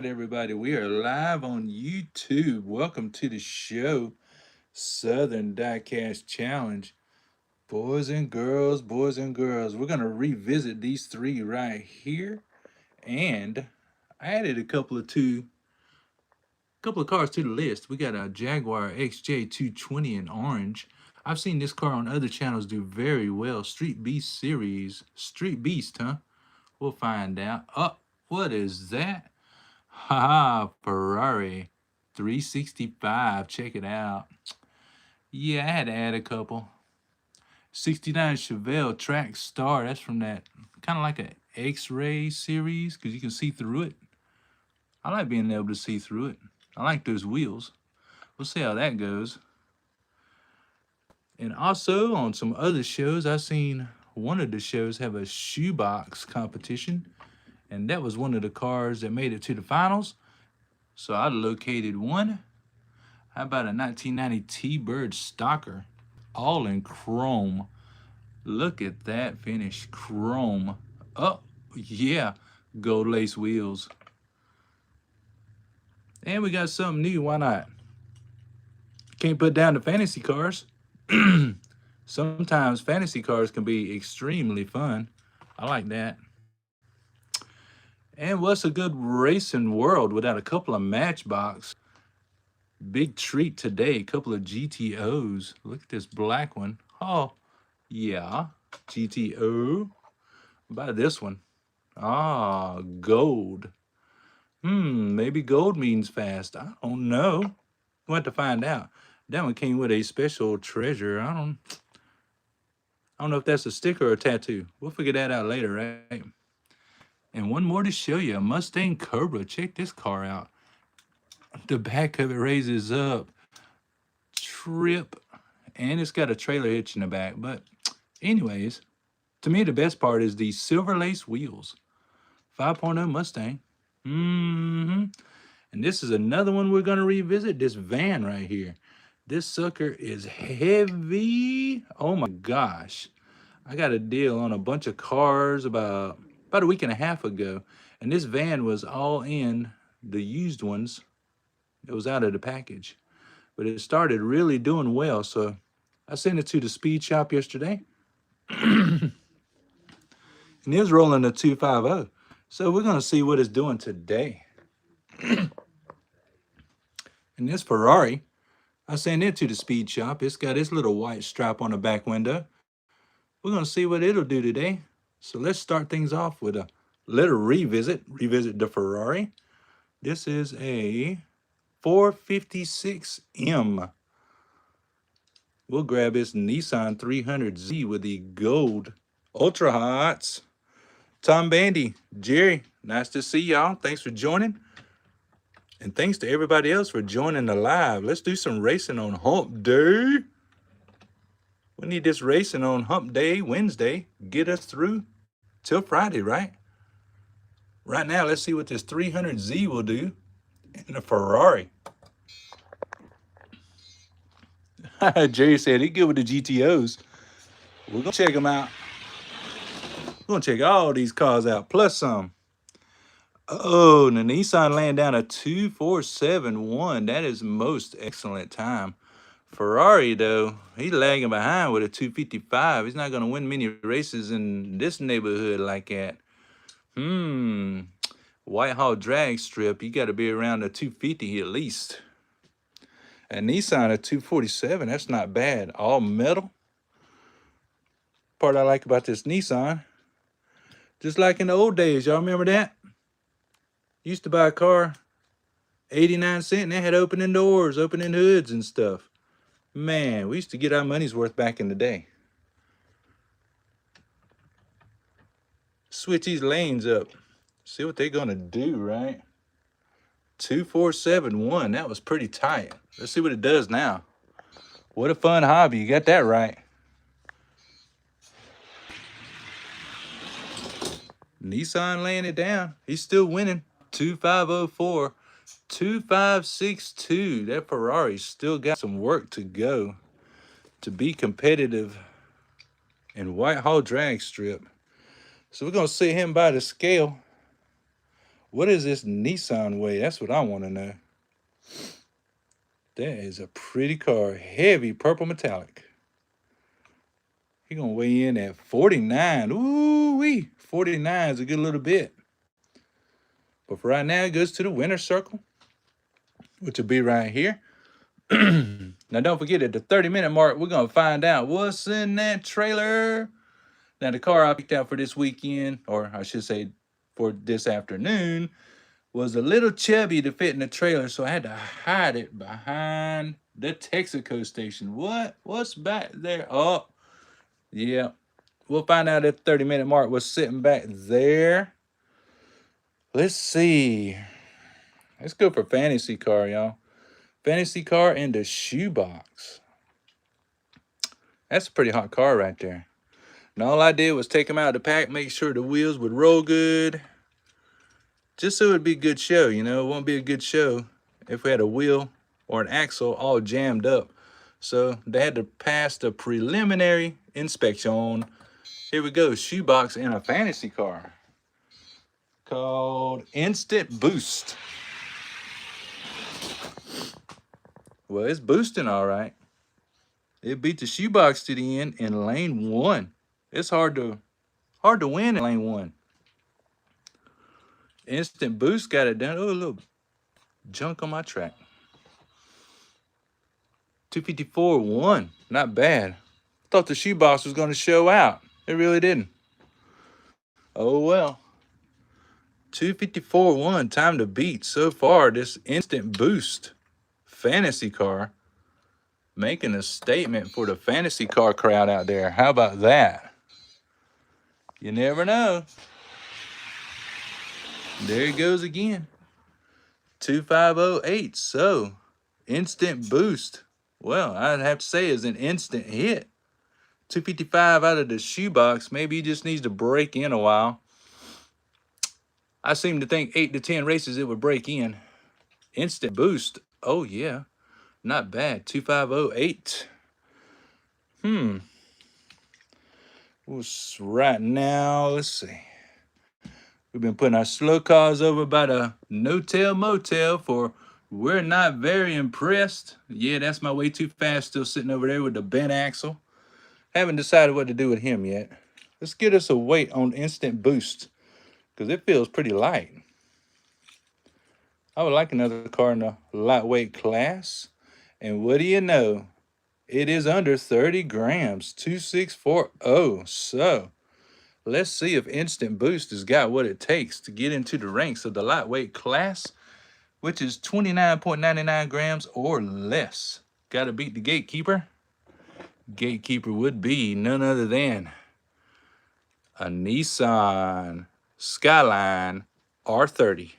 everybody? We are live on YouTube. Welcome to the show, Southern Diecast Challenge. Boys and girls, we're going to revisit these three right here. And I added a couple of cars to the list. We got a Jaguar XJ220 in orange. I've seen this car on other channels do very well. Street Beast series. Street Beast, huh? We'll find out. Oh, what is that? Haha, Ferrari 365. Check it out. Yeah, I had to add a couple. 69 Chevelle Track Star. That's from that kind of like a X-ray series because you can see through it. I like being able to see through it. I like those wheels. We'll see how that goes. And also on some other shows, I've seen one of the shows have a shoebox competition. And that was one of the cars that made it to the finals. So I located one. How about a 1990 T-Bird Stalker? All in chrome. Look at that finish. Chrome. Oh, yeah. Gold lace wheels. And we got something new. Why not? Can't put down the fantasy cars. Sometimes fantasy cars can be extremely fun. I like that. And what's a good racing world without a couple of Matchbox? Big treat today. A couple of GTOs. Look at this black one. Oh, yeah. GTO. How about this one? Ah, gold. Maybe gold means fast. I don't know. We'll have to find out. That one came with a special treasure. I don't know if that's a sticker or a tattoo. We'll figure that out later, right? And one more to show you. A Mustang Cobra. Check this car out. The back of it raises up. Trip. And it's got a trailer hitch in the back. But anyways, to me the best part is the silver lace wheels. 5.0 Mustang. And this is another one we're going to revisit. This van right here. This sucker is heavy. Oh my gosh. I got a deal on a bunch of cars about a week and a half ago. And this van was all in the used ones. It was out of the package. But it started really doing well. So I sent it to the speed shop yesterday. And it was rolling a 250. So we're going to see what it's doing today. And this Ferrari, I sent it to the speed shop. It's got its little white stripe on the back window. We're going to see what it'll do today. So let's start things off with a little revisit. Revisit the Ferrari. This is a 456M. We'll grab this Nissan 300Z with the gold Ultra Hots. Tom Bandy, Jerry, nice to see y'all. Thanks for joining. And thanks to everybody else for joining the live. Let's do some racing on Hump Day. We need this racing on Hump Day, Wednesday. Get us through till Friday, right? Right now, let's see what this 300Z will do in a Ferrari. Jerry said he's good with the GTOs. We're going to check them out. We're going to check all these cars out, plus some. Oh, the Nissan laying down a 2.471. That is most excellent time. Ferrari, though, he's lagging behind with a 2.55. He's not going to win many races in this neighborhood like that. Whitehall drag strip, you got to be around a 250 at least. And Nissan at 247, that's not bad. All metal. Part I like about this Nissan, just like in the old days, y'all remember that? Used to buy a car, 89 cents, and they had opening doors, opening hoods and stuff. Man, we used to get our money's worth back in the day. Switch these lanes up. See what they're gonna do, right? 2.471, that was pretty tight. Let's see what it does now. What a fun hobby, you got that right. Nissan laying it down. He's still winning. 2.504, 2.562. That Ferrari's still got some work to go to be competitive in Whitehall drag strip. So we're going to sit him by the scale. What is this Nissan weigh? That's what I want to know. That is a pretty car. Heavy purple metallic. He gonna weigh in at 49. Ooh-wee. 49 is a good little bit. But for right now, it goes to the winner's circle, which will be right here. Now, don't forget at the 30-minute mark, we're gonna find out what's in that trailer. Now, the car I picked out for this weekend, or I should say for this afternoon, was a little chubby to fit in the trailer, so I had to hide it behind the Texaco station. What's back there? Oh, yeah. We'll find out at the 30-minute mark what's sitting back there. Let's see. Let's go for fantasy car, y'all. Fantasy car in the shoebox. That's a pretty hot car right there. And all I did was take them out of the pack, make sure the wheels would roll good. Just so it would be a good show, you know. It won't be a good show if we had a wheel or an axle all jammed up. So they had to pass the preliminary inspection. Here we go, shoebox in a fantasy car called Instant Boost. Well, it's boosting all right. It beat the shoebox to the end in lane 1. It's hard to win in lane 1. Instant Boost got it done. Oh, a little junk on my track. 254.1. Not bad. Thought the shoebox was going to show out. It really didn't. Oh, well. 254.1. Time to beat so far. This Instant Boost fantasy car making a statement for the fantasy car crowd out there. How about that? You never know. There it goes again. 2508. So, Instant Boost. Well, I'd have to say is an instant hit. 255 out of the shoebox. Maybe he just needs to break in a while. I seem to think 8 to 10 races it would break in. Instant Boost. Oh, yeah. Not bad. 2508. Right now, let's see. We've been putting our slow cars over by the no-tail motel for we're not very impressed. Yeah, that's my way too fast still sitting over there with the bent axle. Haven't decided what to do with him yet. Let's get us a weight on Instant Boost because it feels pretty light. I would like another car in the lightweight class. And what do you know? It is under 30 grams, 2640. So let's see if Instant Boost has got what it takes to get into the ranks of the lightweight class, which is 29.99 grams or less. Got to beat the gatekeeper. Gatekeeper would be none other than a Nissan Skyline R30.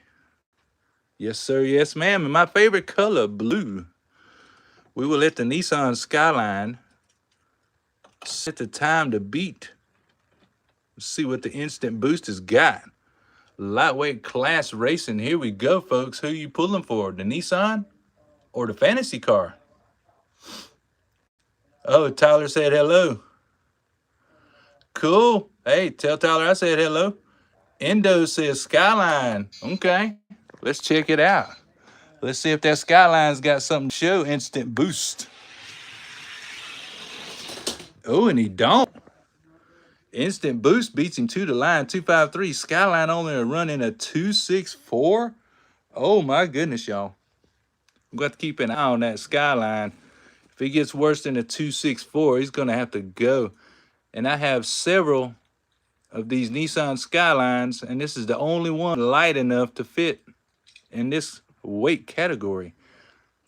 Yes, sir. Yes, ma'am. And my favorite color, blue. We will let the Nissan Skyline set the time to beat. Let's see what the Instant Boost has got. Lightweight class racing. Here we go, folks. Who are you pulling for? The Nissan or the fantasy car? Oh, Tyler said hello. Cool. Hey, tell Tyler I said hello. Endo says Skyline. Okay, let's check it out. Let's see if that Skyline's got something to show. Instant Boost. Oh, and he don't. Instant Boost beats him to the line. 253. Skyline only running a 264. Oh, my goodness, y'all. I'm going to have to keep an eye on that Skyline. If he gets worse than a 264, he's going to have to go. And I have several of these Nissan Skylines, and this is the only one light enough to fit in this weight category.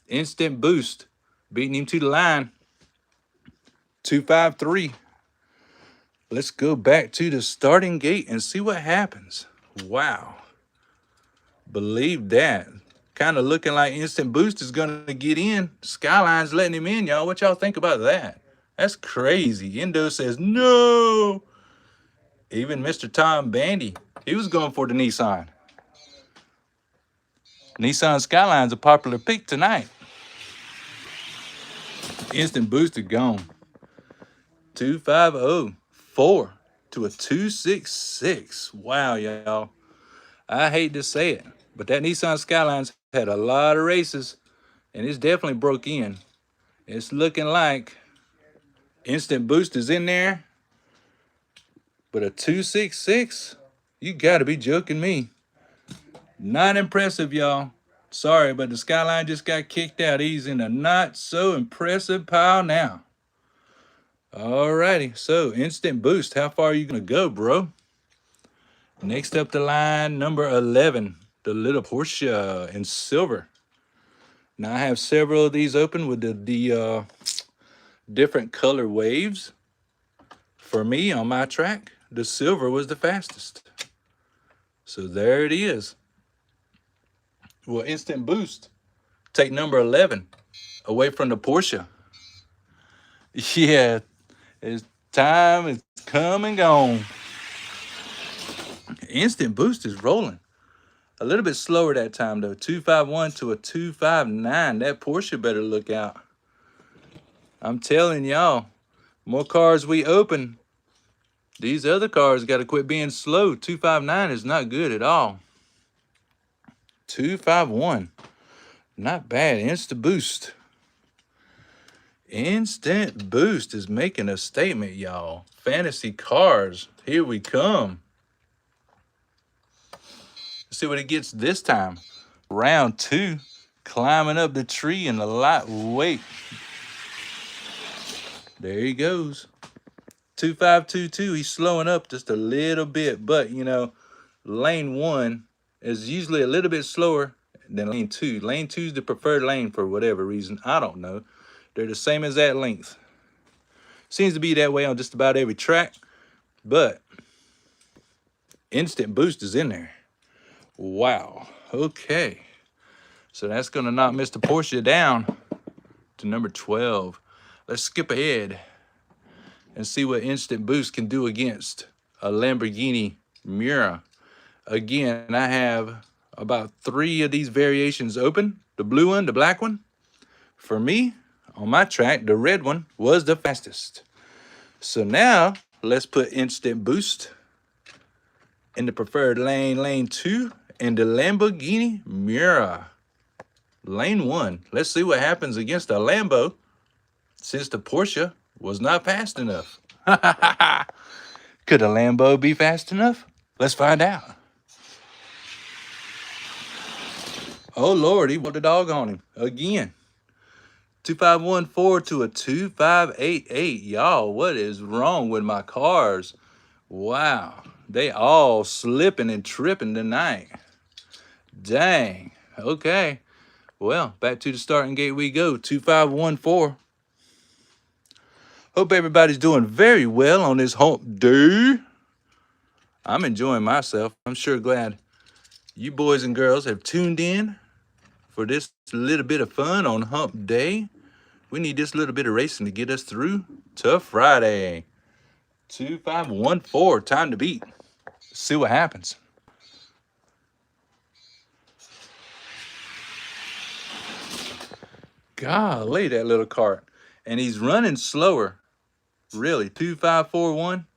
Instant Boost beating him to the line. 253. Let's go back to the starting gate and see what happens. Wow. Believe that. Kind of looking like Instant Boost is going to get in. Skyline's letting him in, y'all. What y'all think about that? That's crazy. Endo says no. Even Mr. Tom Bandy, he was going for the Nissan. Nissan Skyline's a popular pick tonight. Instant Boost is gone. 250. 4 to a 266. Wow, y'all. I hate to say it, but that Nissan Skyline's had a lot of races, and it's definitely broke in. It's looking like instant boost is in there, but a 266? You gotta be joking me. Not impressive, y'all. Sorry, but the Skyline just got kicked out. He's in a not so impressive pile now. Alrighty, so instant boost. How far are you gonna go, bro? Next up the line, number 11, the little Porsche in silver. Now I have several of these open with the different color waves. For me, on my track, the silver was the fastest. So there it is. Well, instant boost. Take number 11 away from the Porsche. Yeah, it's time is come and gone. Instant boost is rolling. A little bit slower that time though. 251 to a 259. That Porsche better look out. I'm telling y'all, more cars we open, these other cars got to quit being slow. 259 is not good at all. 251. Not bad. Instant boost. Instant boost is making a statement, y'all. Fantasy cars. Here we come. Let's see what it gets this time. Round 2. Climbing up the tree in the lightweight. There he goes. 2522. He's slowing up just a little bit, but you know, lane 1 is usually a little bit slower than lane 2. Lane 2 is the preferred lane for whatever reason. I don't know. They're the same as that length. Seems to be that way on just about every track, but instant boost is in there. Wow. Okay. So that's going to knock Mr. Porsche down to number 12. Let's skip ahead and see what instant boost can do against a Lamborghini Mura. Again, I have about 3 of these variations open. The blue one, the black one. For me, on my track, the red one was the fastest. So now, let's put instant boost in the preferred lane, lane 2, and the Lamborghini Mura. Lane 1. Let's see what happens against a Lambo, since the Porsche was not fast enough. Could a Lambo be fast enough? Let's find out. Oh, Lord, he put the dog on him again. 2514 to a 2588. Y'all, what is wrong with my cars? Wow, they all slipping and tripping tonight. Dang. Okay. Well, back to the starting gate we go. 2514. Hope everybody's doing very well on this hump day. I'm enjoying myself. I'm sure glad you boys and girls have tuned in for this little bit of fun on hump day. We need this little bit of racing to get us through to Friday. 2514, time to beat. Let's see what happens. Golly, that little cart. And he's running slower. Really, 2541.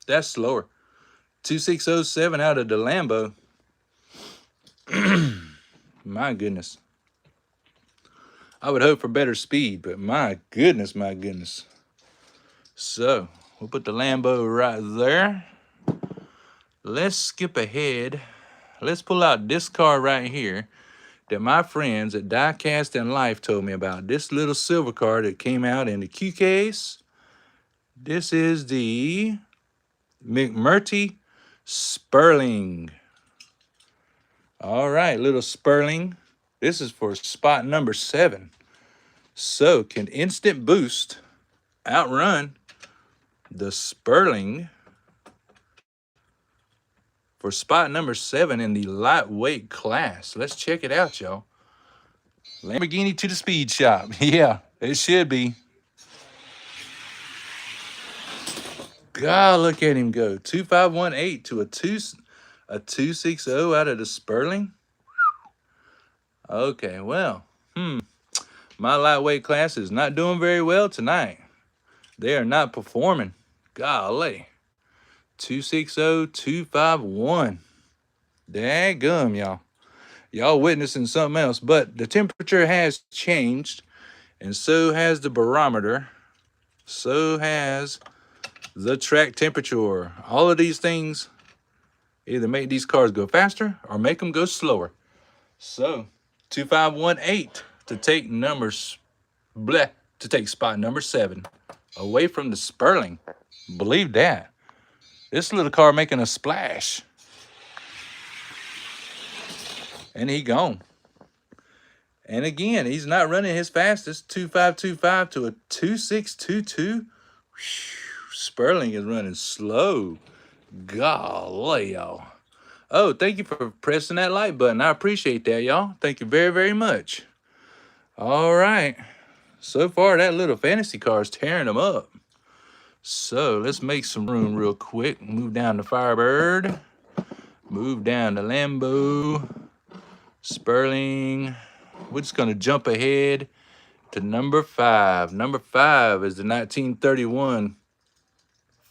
That's slower. 2607 out of the Lambo. My goodness. I would hope for better speed, but my goodness, my goodness. So, we'll put the Lambo right there. Let's skip ahead. Let's pull out this car right here that my friends at Diecast and Life told me about. This little silver car that came out in the Q case. This is the McMurtry Sperling. All right, little Sperling. This is for spot number 7. So, can instant boost outrun the Sperling for spot number 7 in the lightweight class? Let's check it out, y'all. Lamborghini to the speed shop. Yeah, it should be. God, look at him go. 2518 to a 260 out of the Sperling. Okay, well, my lightweight class is not doing very well tonight. They are not performing. Golly. 260, 251. Daggum, y'all. Y'all witnessing something else. But the temperature has changed, and so has the barometer. So has the track temperature. All of these things either make these cars go faster or make them go slower. So 2518 to take to take spot number 7 away from the Sperling. Believe that. This little car making a splash. And he gone. And again, he's not running his fastest. 2525 to a 2622. Sperling is running slow. Golly, y'all. Oh, thank you for pressing that like button. I appreciate that, y'all. Thank you very, very much. All right. So far, that little fantasy car is tearing them up. So let's make some room real quick. Move down to Firebird. Move down to Lambo. Sperling. We're just going to jump ahead to number 5. Number 5 is the 1931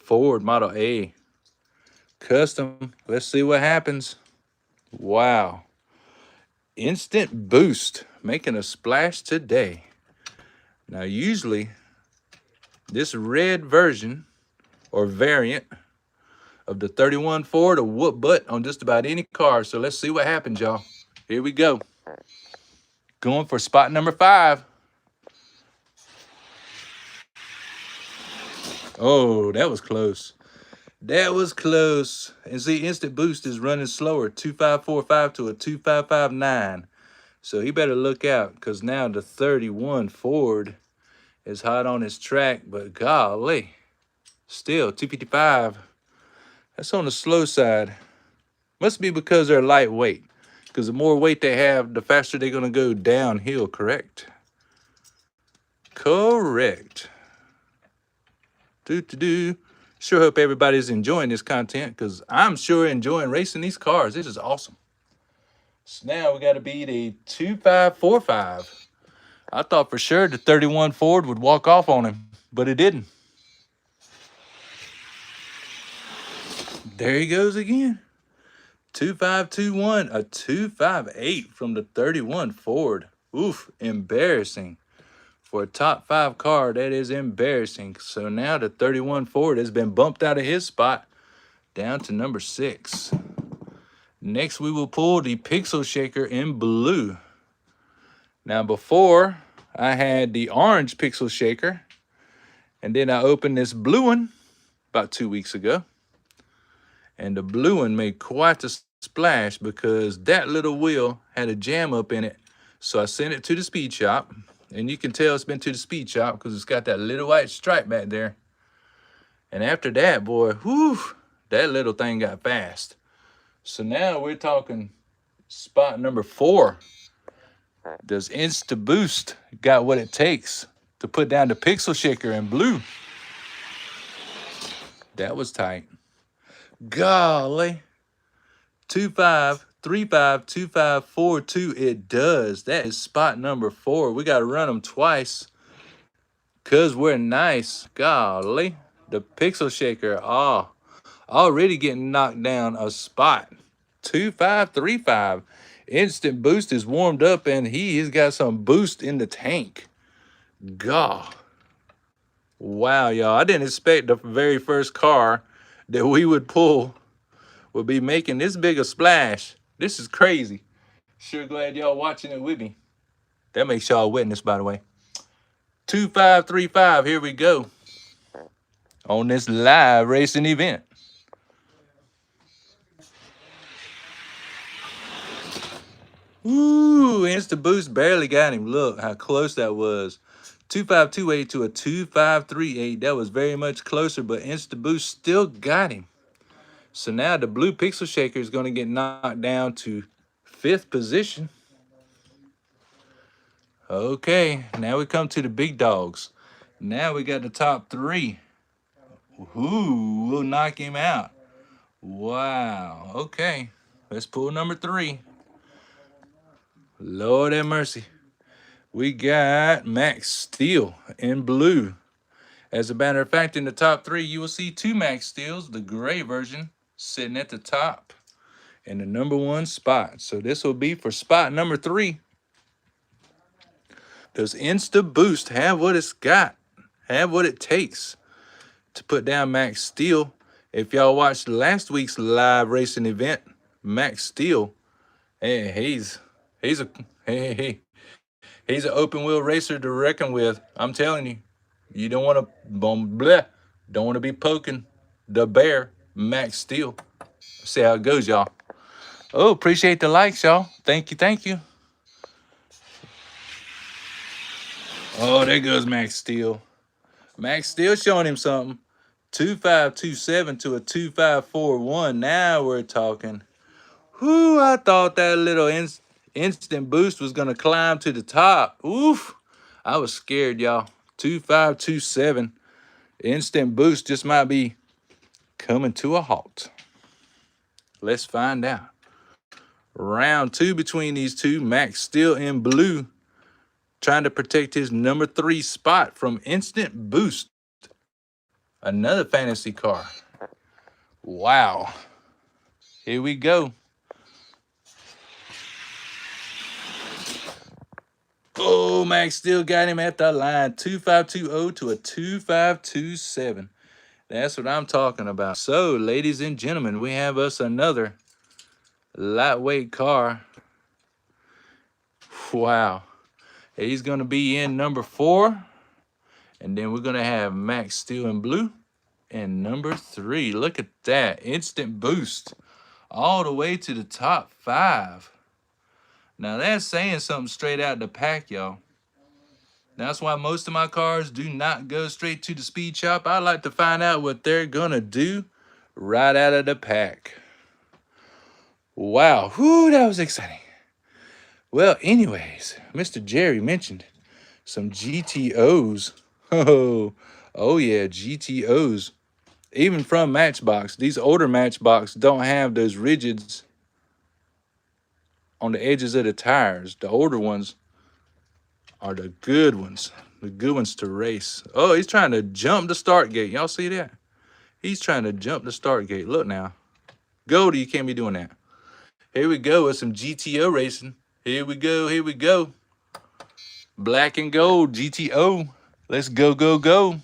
Ford Model A. Custom. Let's see what happens. Wow. Instant boost. Making a splash today. Now, usually, this red version or variant of the 31 Ford will whoop butt on just about any car. So let's see what happens, y'all. Here we go. Going for spot number 5. Oh, that was close. That was close. And see, instant boost is running slower. 2545 to a 2559. So he better look out, because now the 31 Ford is hot on his track. But golly, still 255. That's on the slow side. Must be because they're lightweight. Because the more weight they have, the faster they're going to go downhill, correct? Correct. Sure hope everybody's enjoying this content, because I'm sure enjoying racing these cars. This is awesome. So now we got to beat a 2545. I thought for sure the 31 Ford would walk off on him, but it didn't. There he goes again. 2521, a 258 from the 31 Ford. Oof, embarrassing. For a top 5 car, that is embarrassing. So now the 31 Ford has been bumped out of his spot down to number 6. Next, we will pull the Pixel Shaker in blue. Now, before, I had the orange Pixel Shaker, and then I opened this blue one about 2 weeks ago. And the blue one made quite a splash because that little wheel had a jam up in it. So I sent it to the speed shop. And you can tell it's been to the speed shop because it's got that little white stripe back there. And after that, boy, whew, that little thing got fast. So now we're talking spot number 4. Does Insta Boost got what it takes to put down the Pixel Shaker in blue? That was tight. Golly. 2535 2542. It does. That is spot number 4. We got to run them twice because we're nice. Golly. The Pixel Shaker, already getting knocked down a spot. 2535. Instant Boost is warmed up, and he's got some boost in the tank. God. Wow, y'all. I didn't expect the very first car that we would pull would be making this big a splash. This is crazy. Sure glad y'all watching it with me. That makes y'all witness, by the way. 2535, here we go. On this live racing event. Ooh, Insta Boost barely got him. Look how close that was. 2528 to a 2538. That was very much closer, but Insta Boost still got him. So now the blue Pixel Shaker is going to get knocked down to 5th position. Okay, now we come to the big dogs. Now we got the top 3. Who will knock him out? Wow. Okay, let's pull number 3. Lord have mercy. We got Max Steel in blue. As a matter of fact, in the top 3, you will see 2 Max Steels, the gray version, sitting at the top. in the #1 spot. So this will be for spot number 3. Does Insta Boost have what it's got? Have what it takes to put down Max Steel? If y'all watched last week's live racing event, Max Steel, hey, he's a he's an open wheel racer to reckon with. I'm telling you, you don't want to don't want to be poking the bear, Max Steel. See how it goes, y'all. Oh, appreciate the likes, y'all. Thank you, thank you. Oh, there goes Max Steel. Max Steel showing him something. 2527 to a 2541. Now we're talking. Whoo, I thought that little instant boost was going to climb to the top. Oof. I was scared, y'all. 2527. Instant boost just might be coming to a halt. Let's find out. Round 2 between these two. Max Steel in blue, trying to protect his #3 spot from instant boost. Another fantasy car. Wow. Here we go. Oh, Max Steel got him at the line. 2520 to a 2527. That's what I'm talking about. So, ladies and gentlemen, we have us another lightweight car. Wow. He's going to be in #4. And then we're going to have Max Steel in blue and #3. Look at that. Instant boost all the way to the top 5. Now, that's saying something straight out the pack, y'all. That's why most of my cars do not go straight to the speed shop. I like to find out what they're going to do right out of the pack. Wow. Whoo, that was exciting. Well, anyways, Mr. Jerry mentioned some GTOs. Oh yeah, GTOs. Even from Matchbox. These older Matchbox don't have those rigids on the edges of the tires. The older ones are the good ones. The good ones to race. Oh, he's trying to jump the start gate. Y'all see that? He's trying to jump the start gate. Look now. Goldie, you can't be doing that. Here we go with some GTO racing. Here we go. Here we go. Black and gold GTO. Let's go, go, go.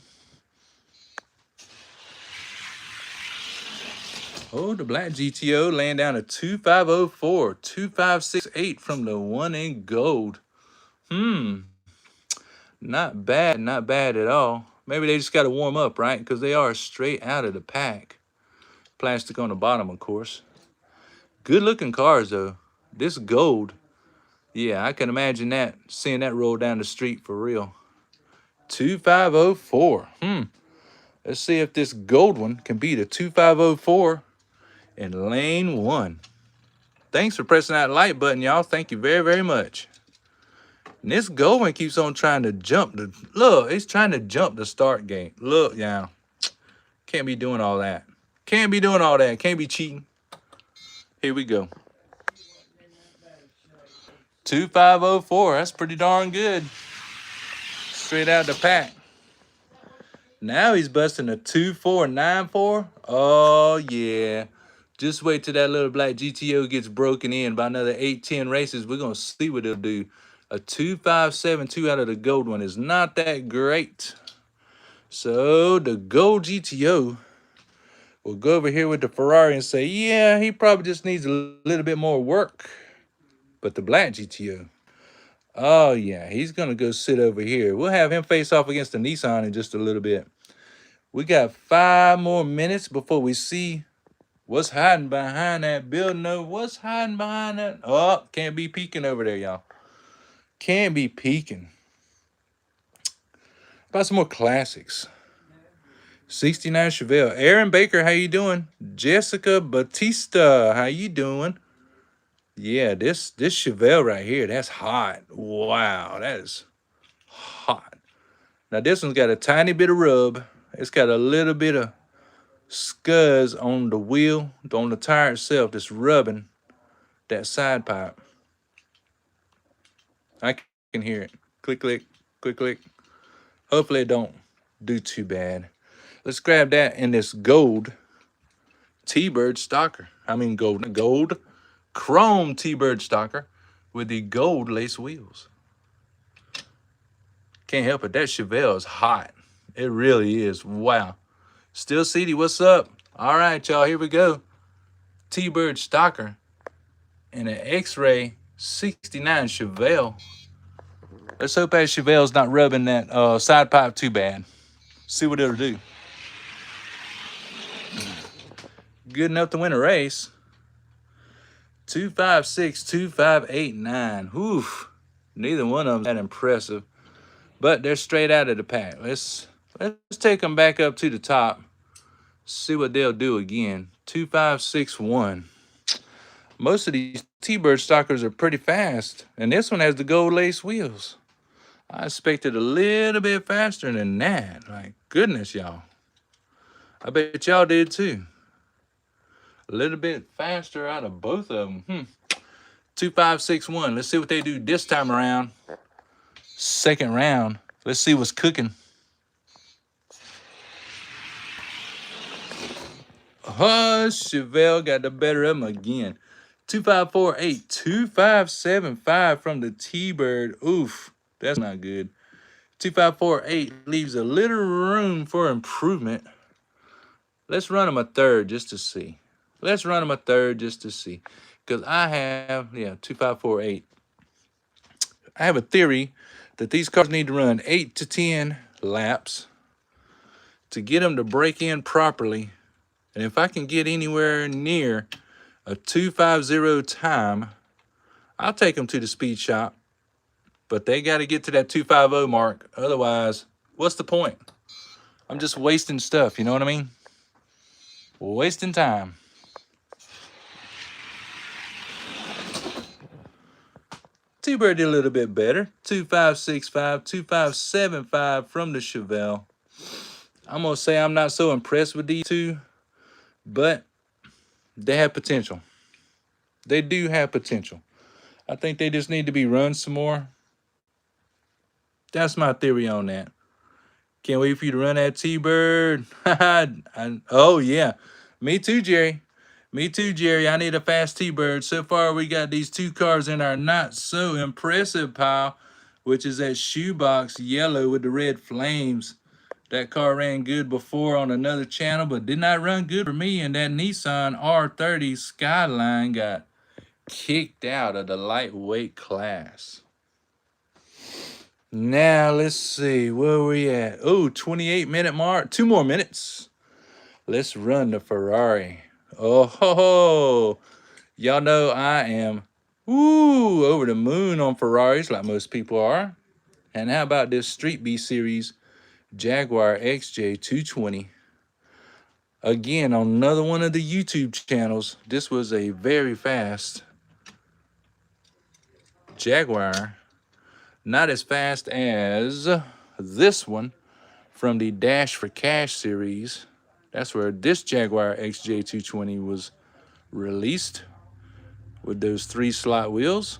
Oh, the black GTO laying down a 2504, 2568 from the one in gold. Not bad at all. Maybe they just got to warm up, right? Because they are straight out of the pack. Plastic on the bottom, of course. Good looking cars, though. This gold, yeah, I can imagine that, seeing that roll down the street for real. 2504. Let's see if this gold one can beat a 2504 in lane 1. Thanks for pressing that like button, y'all. Thank you very, very much. And this gold one keeps on trying to jump. Look, it's trying to jump the start gate. Look, y'all. Can't be doing all that. Can't be doing all that. Can't be cheating. Here we go. 2504. That's pretty darn good. Straight out the pack. Now he's busting a 2494. Oh, yeah. Just wait till that little black GTO gets broken in by another 8-10 races. We're going to see what it'll do. A 2572 out of the gold one is not that great. So the gold GTO will go over here with the Ferrari and say, yeah, he probably just needs a little bit more work. But the black GTO, oh, yeah, he's going to go sit over here. We'll have him face off against the Nissan in just a little bit. We got 5 more minutes before we see what's hiding behind that building. No, what's hiding behind that? Oh, can't be peeking over there, y'all. Can't be peeking. About some more classics. 69 Chevelle. Aaron Baker, how you doing? Jessica Batista, how you doing? Yeah, this Chevelle right here, that's hot. Wow, that is hot. Now, this one's got a tiny bit of rub. It's got a little bit of scuzz on the wheel, on the tire itself, that's rubbing that side pipe. I can hear it. Click, click, click, click. Hopefully it don't do too bad. Let's grab that in this gold T-Bird Stalker. I mean gold Chrome T-Bird Stalker with the gold lace wheels. Can't help it, that Chevelle is hot. It really is. Wow. Still Seedy, what's up? All right, y'all, here we go. T-Bird Stalker and an X-Ray 69 Chevelle. Let's hope that Chevelle's not rubbing that side pipe too bad. See what it'll do. Good enough to win a race. 256, 2589. Oof. Neither one of them that impressive. But they're straight out of the pack. Let's take them back up to the top. See what they'll do again. 2561. Most of these T-Bird Stalkers are pretty fast. And this one has the gold lace wheels. I expected a little bit faster than that. My goodness, y'all. I bet y'all did too. A little bit faster out of both of them. 2561. Let's see what they do this time around. Second round. Let's see what's cooking. Oh, Chevelle got the better of them again. 2548, 2575 from the T-Bird. Oof, that's not good. 2548 leaves a little room for improvement. Let's run them a third just to see. Let's run them a third just to see. Because I have, 2548. I have a theory that these cars need to run 8 to 10 laps to get them to break in properly. And if I can get anywhere near a 250 time, I'll take them to the speed shop. But they got to get to that 250 mark. Otherwise, what's the point? I'm just wasting stuff, you know what I mean? Wasting time. T-Bird did a little bit better. 2565, 2575 from the Chevelle. I'm going to say I'm not so impressed with these two, but they have potential. They do have potential. I think they just need to be run some more. That's my theory on that. Can't wait for you to run that T-Bird. Oh, yeah. Me too, Jerry. Me too, Jerry. I need a fast T-Bird. So far, we got these two cars in our not-so-impressive pile, which is that shoebox yellow with the red flames. That car ran good before on another channel, but did not run good for me. And that Nissan R30 Skyline got kicked out of the lightweight class. Now, let's see. Where we at? Oh, 28-minute mark. 2 more minutes. Let's run the Ferrari. Oh, ho, ho. Y'all know I am over the moon on Ferraris like most people are. And how about this Street B Series Jaguar XJ220? Again, on another one of the YouTube channels, this was a very fast Jaguar. Not as fast as this one from the Dash for Cash series. That's where this Jaguar XJ220 was released with those 3-slot wheels.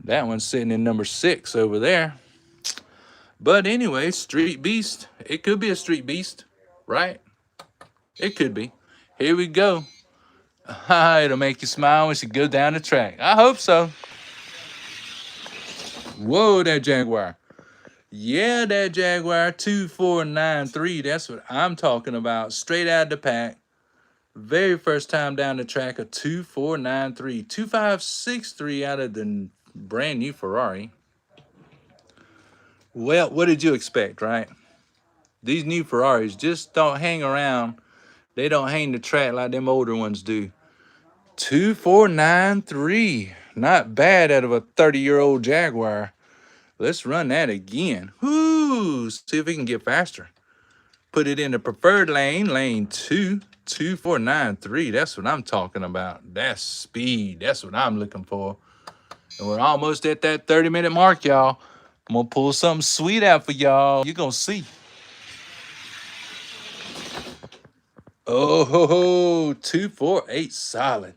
That one's sitting in number 6 over there. But anyway, Street Beast. It could be a Street Beast, right? It could be. Here we go. It'll make you smile when you go down the track. I hope so. Whoa, that Jaguar. Yeah, that Jaguar 2493. That's what I'm talking about. Straight out of the pack. Very first time down the track, a 2493. 2563 out of the brand new Ferrari. Well, what did you expect, right? These new Ferraris just don't hang around. They don't hang the track like them older ones do. 2493. Not bad out of a 30-year-old Jaguar. Let's run that again. Whoo! See if we can get faster. Put it in the preferred lane, lane 2. 2493. That's what I'm talking about. That's speed. That's what I'm looking for. And we're almost at that 30-minute mark, y'all. I'm going to pull something sweet out for y'all. You're going to see. Oh, ho, ho. 248 solid.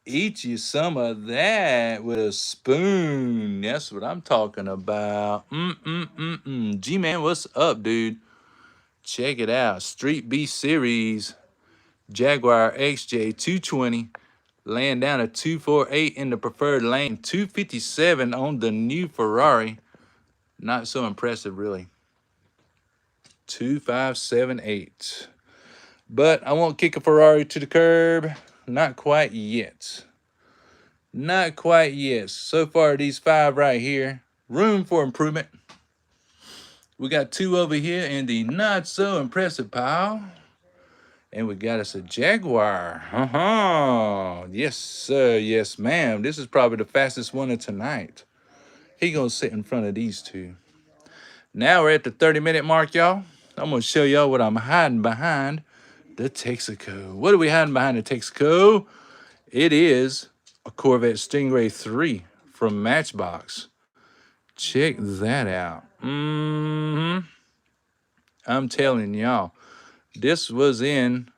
Eat you some of that with a spoon. That's what I'm talking about. G-Man, what's up, dude? Check it out. Street B Series Jaguar XJ220. laying down a 248 in the preferred lane. 257 on the new Ferrari. Not so impressive, really. 2578. But I won't kick a Ferrari to the curb. Not quite yet. Not quite yet. So far, these 5 right here. Room for improvement. We got 2 over here in the not so impressive pile. And we got us a Jaguar. Yes, sir. Yes, ma'am. This is probably the fastest one of tonight. He gonna sit in front of these 2. Now we're at the 30-minute mark, y'all. I'm gonna show y'all what I'm hiding behind the Texaco. What are we hiding behind the Texaco? It is a Corvette Stingray 3 from Matchbox. Check that out. I'm telling y'all, this was in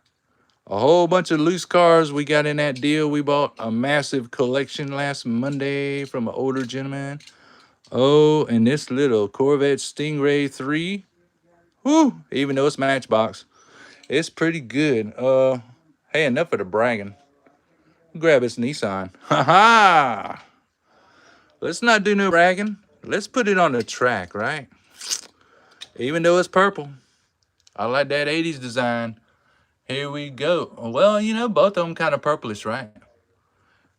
a whole bunch of loose cars we got in that deal. We bought a massive collection last Monday from an older gentleman. Oh, and this little Corvette Stingray 3. Whew, even though it's Matchbox, it's pretty good. Hey, enough of the bragging. Grab his Nissan. Ha! Let's not do no bragging. Let's put it on the track, right? Even though it's purple. I like that 80s design. Here we go. Well, you know, both of them kind of purplish, right?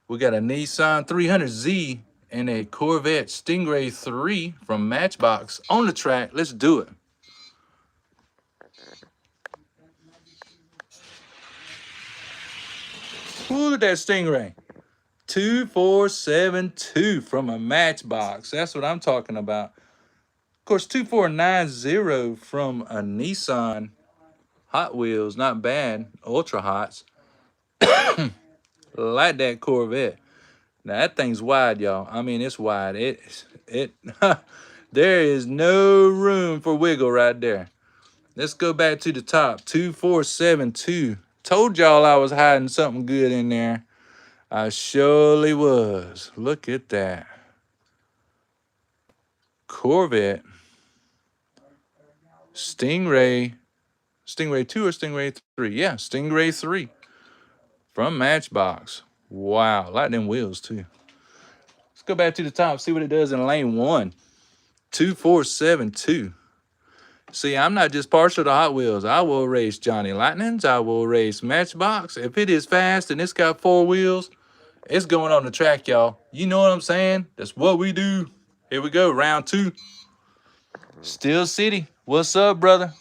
We got a Nissan 300Z and a Corvette Stingray 3 from Matchbox on the track. Let's do it. Look at that Stingray. 2472 from a Matchbox. That's what I'm talking about. Of course, 2490 from a Nissan Hot Wheels. Not bad. Ultra Hots. Like that Corvette. Now, that thing's wide, y'all. I mean, it's wide. There is no room for wiggle right there. Let's go back to the top. 2472. Told y'all I was hiding something good in there. I surely was. Look at that. Corvette. Stingray. Stingray 2 or Stingray 3? Yeah, Stingray 3. From Matchbox. Wow. Like them wheels, too. Let's go back to the top. See what it does in lane 1. 2472. See, I'm not just partial to Hot Wheels. I will race Johnny Lightnings. I will race Matchbox. If it is fast and it's got 4 wheels, it's going on the track, y'all. You know what I'm saying? That's what we do. Here we go, round 2. Steel City. What's up, brother?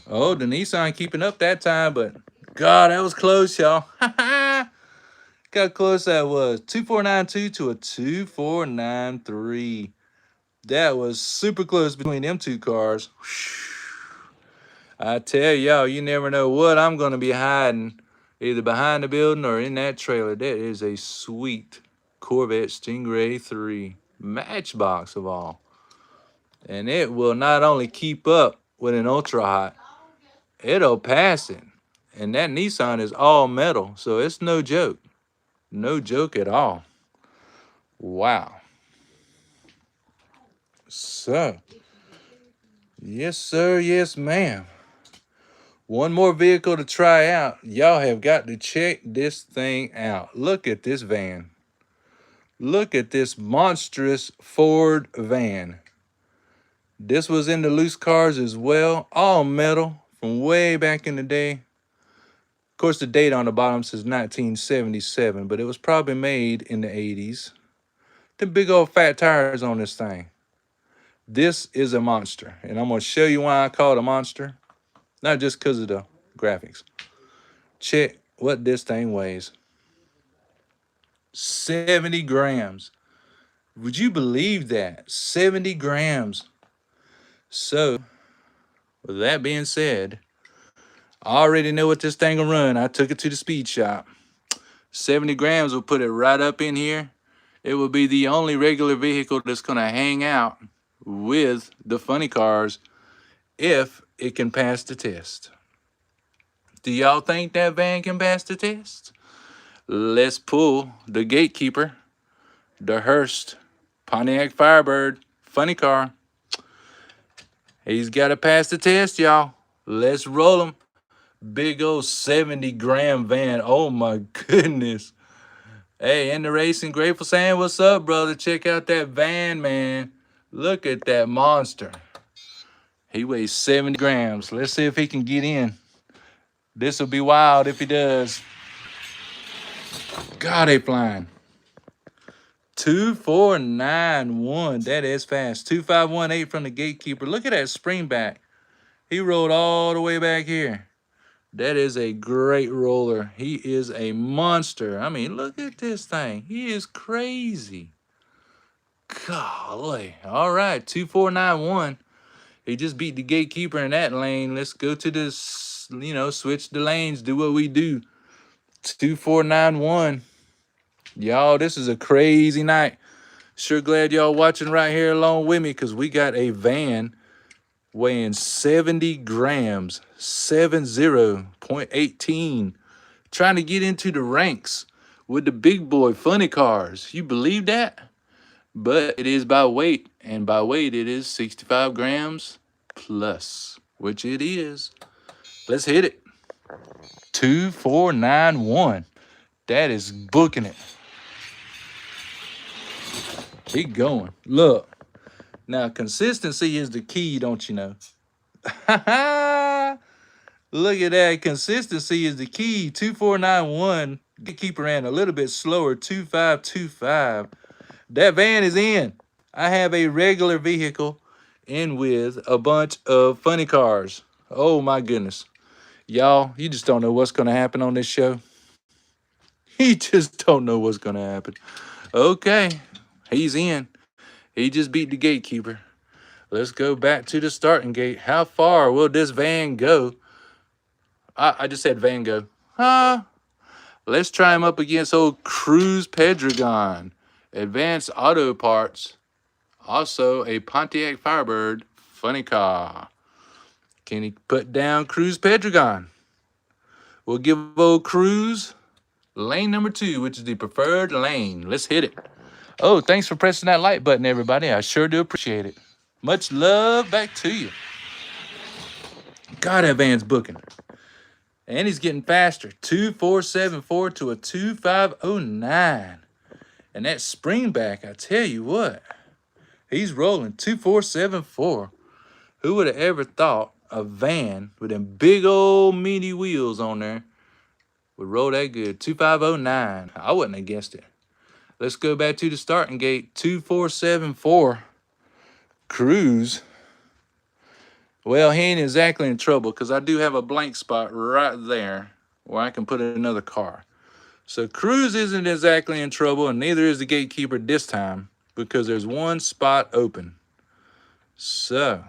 Oh, the Nissan keeping up that time, but God, that was close, y'all. Got close that was. 2492 to a 2493. That was super close between them 2 cars. I tell y'all, you never know what I'm going to be hiding, either behind the building or in that trailer. That is a sweet Corvette Stingray 3. Matchbox of all. And it will not only keep up with an Ultra Hot, it'll pass it. And that Nissan is all metal, so it's no joke. No joke at all. Wow. So, yes, sir. Yes, ma'am. One more vehicle to try out. Y'all have got to check this thing out. Look at this van. Look at this monstrous Ford van. This was in the loose cars as well. All metal from way back in the day. Of course, the date on the bottom says 1977, but it was probably made in the 80s. The big old fat tires on this thing. This is a monster, and I'm going to show you why I call it a monster. Not just because of the graphics. Check what this thing weighs. 70 grams. Would you believe that? 70 grams. So, with that being said, I already know what this thing will run. I took it to the speed shop. 70 grams will put it right up in here. It will be the only regular vehicle that's going to hang out with the funny cars if it can pass the test. Do y'all think that van can pass the test? Let's pull the gatekeeper, the Hearst Pontiac Firebird, funny car. He's got to pass the test, y'all. Let's roll him. Big old 70-gram van. Oh my goodness. Hey, in the racing, Grateful Sand, what's up, brother? Check out that van, man. Look at that monster. He weighs 70 grams. Let's see if he can get in. This will be wild if he does. God, they flying. 2491. That is fast. 2518 from the gatekeeper. Look at that spring back. He rolled all the way back here. That is a great roller. He is a monster. I mean, look at this thing. He is crazy. Golly. All right, 2491. He just beat the gatekeeper in that lane. Let's go to this, switch the lanes, do what we do. 2491. Y'all, this is a crazy night. Sure glad y'all watching right here along with me, because we got a van weighing 70 grams, 70.18, trying to get into the ranks with the big boy funny cars. You believe that? But it is by weight, and by weight it is 65 grams plus, which it is. Let's hit it. 2491. That is booking it. Keep going. Look. Now, consistency is the key, don't you know? Look at that. Consistency is the key. 2491. Gatekeeper ran a little bit slower. 2525. That van is in. I have a regular vehicle in with a bunch of funny cars. Oh, my goodness. Y'all, you just don't know what's going to happen on this show. You just don't know what's going to happen. Okay. He's in. He just beat the gatekeeper. Let's go back to the starting gate. How far will this van go? I just said van go. Let's try him up against old Cruz Pedroon. Advanced Auto Parts. Also a Pontiac Firebird. Funny car. Can he put down Cruz Pedroon? We'll give old Cruz lane number 2, which is the preferred lane. Let's hit it. Oh, thanks for pressing that like button, everybody. I sure do appreciate it. Much love back to you. God, that van's booking. And he's getting faster. 2474 to a 2509. And that spring back, I tell you what, he's rolling 2474. Who would have ever thought a van with them big old meaty wheels on there would roll that good? 2509. I wouldn't have guessed it. Let's go back to the starting gate. 2474. Cruz. Well, he ain't exactly in trouble, because I do have a blank spot right there where I can put another car. So Cruz isn't exactly in trouble, and neither is the gatekeeper this time, because there's one spot open. So,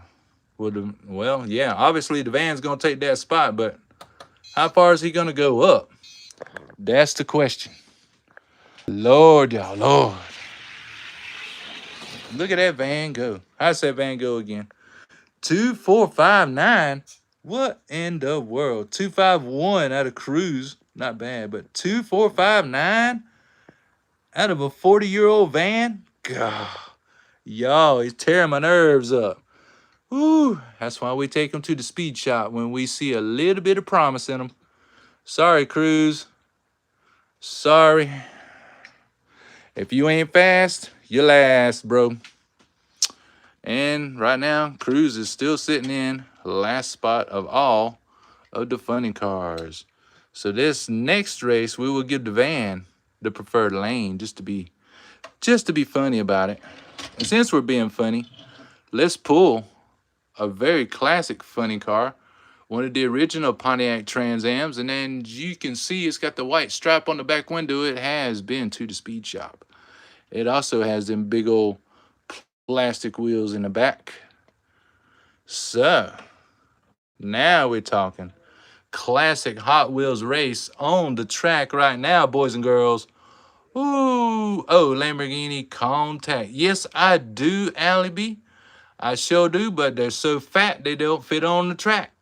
well, yeah, obviously the van's going to take that spot, but how far is he going to go up? That's the question. Lord, y'all, Lord. Look at that van go. How's that van go again? 2459. What in the world? 251 out of Cruz. Not bad, but 2459 out of a 40-year-old van? God. Y'all, he's tearing my nerves up. Whew. That's why we take him to the speed shop when we see a little bit of promise in him. Sorry, Cruz. Sorry. If you ain't fast, you last, bro. And right now, Cruz is still sitting in last spot of all of the funny cars. So this next race, we will give the van the preferred lane just to be funny about it. And since we're being funny, let's pull a very classic funny car, one of the original Pontiac Trans Ams, and then you can see it's got the white stripe on the back window. It has been to the speed shop. It also has them big old plastic wheels in the back. So now we're talking classic Hot Wheels race on the track right now, boys and girls. Ooh, oh, Lamborghini Contact. Yes, I do, Alibi. I sure do, but they're so fat they don't fit on the track.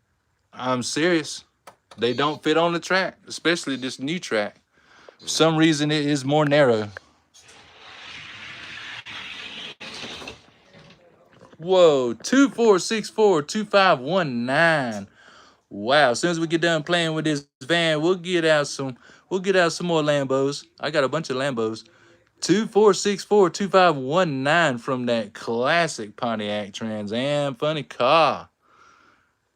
I'm serious. They don't fit on the track, especially this new track. For some reason, it is more narrow. Whoa, 2464, 2519. Wow, as soon as we get done playing with this van, we'll get out some more Lambos. I got a bunch of Lambos. 24642519 from that classic Pontiac Trans Am. Funny car.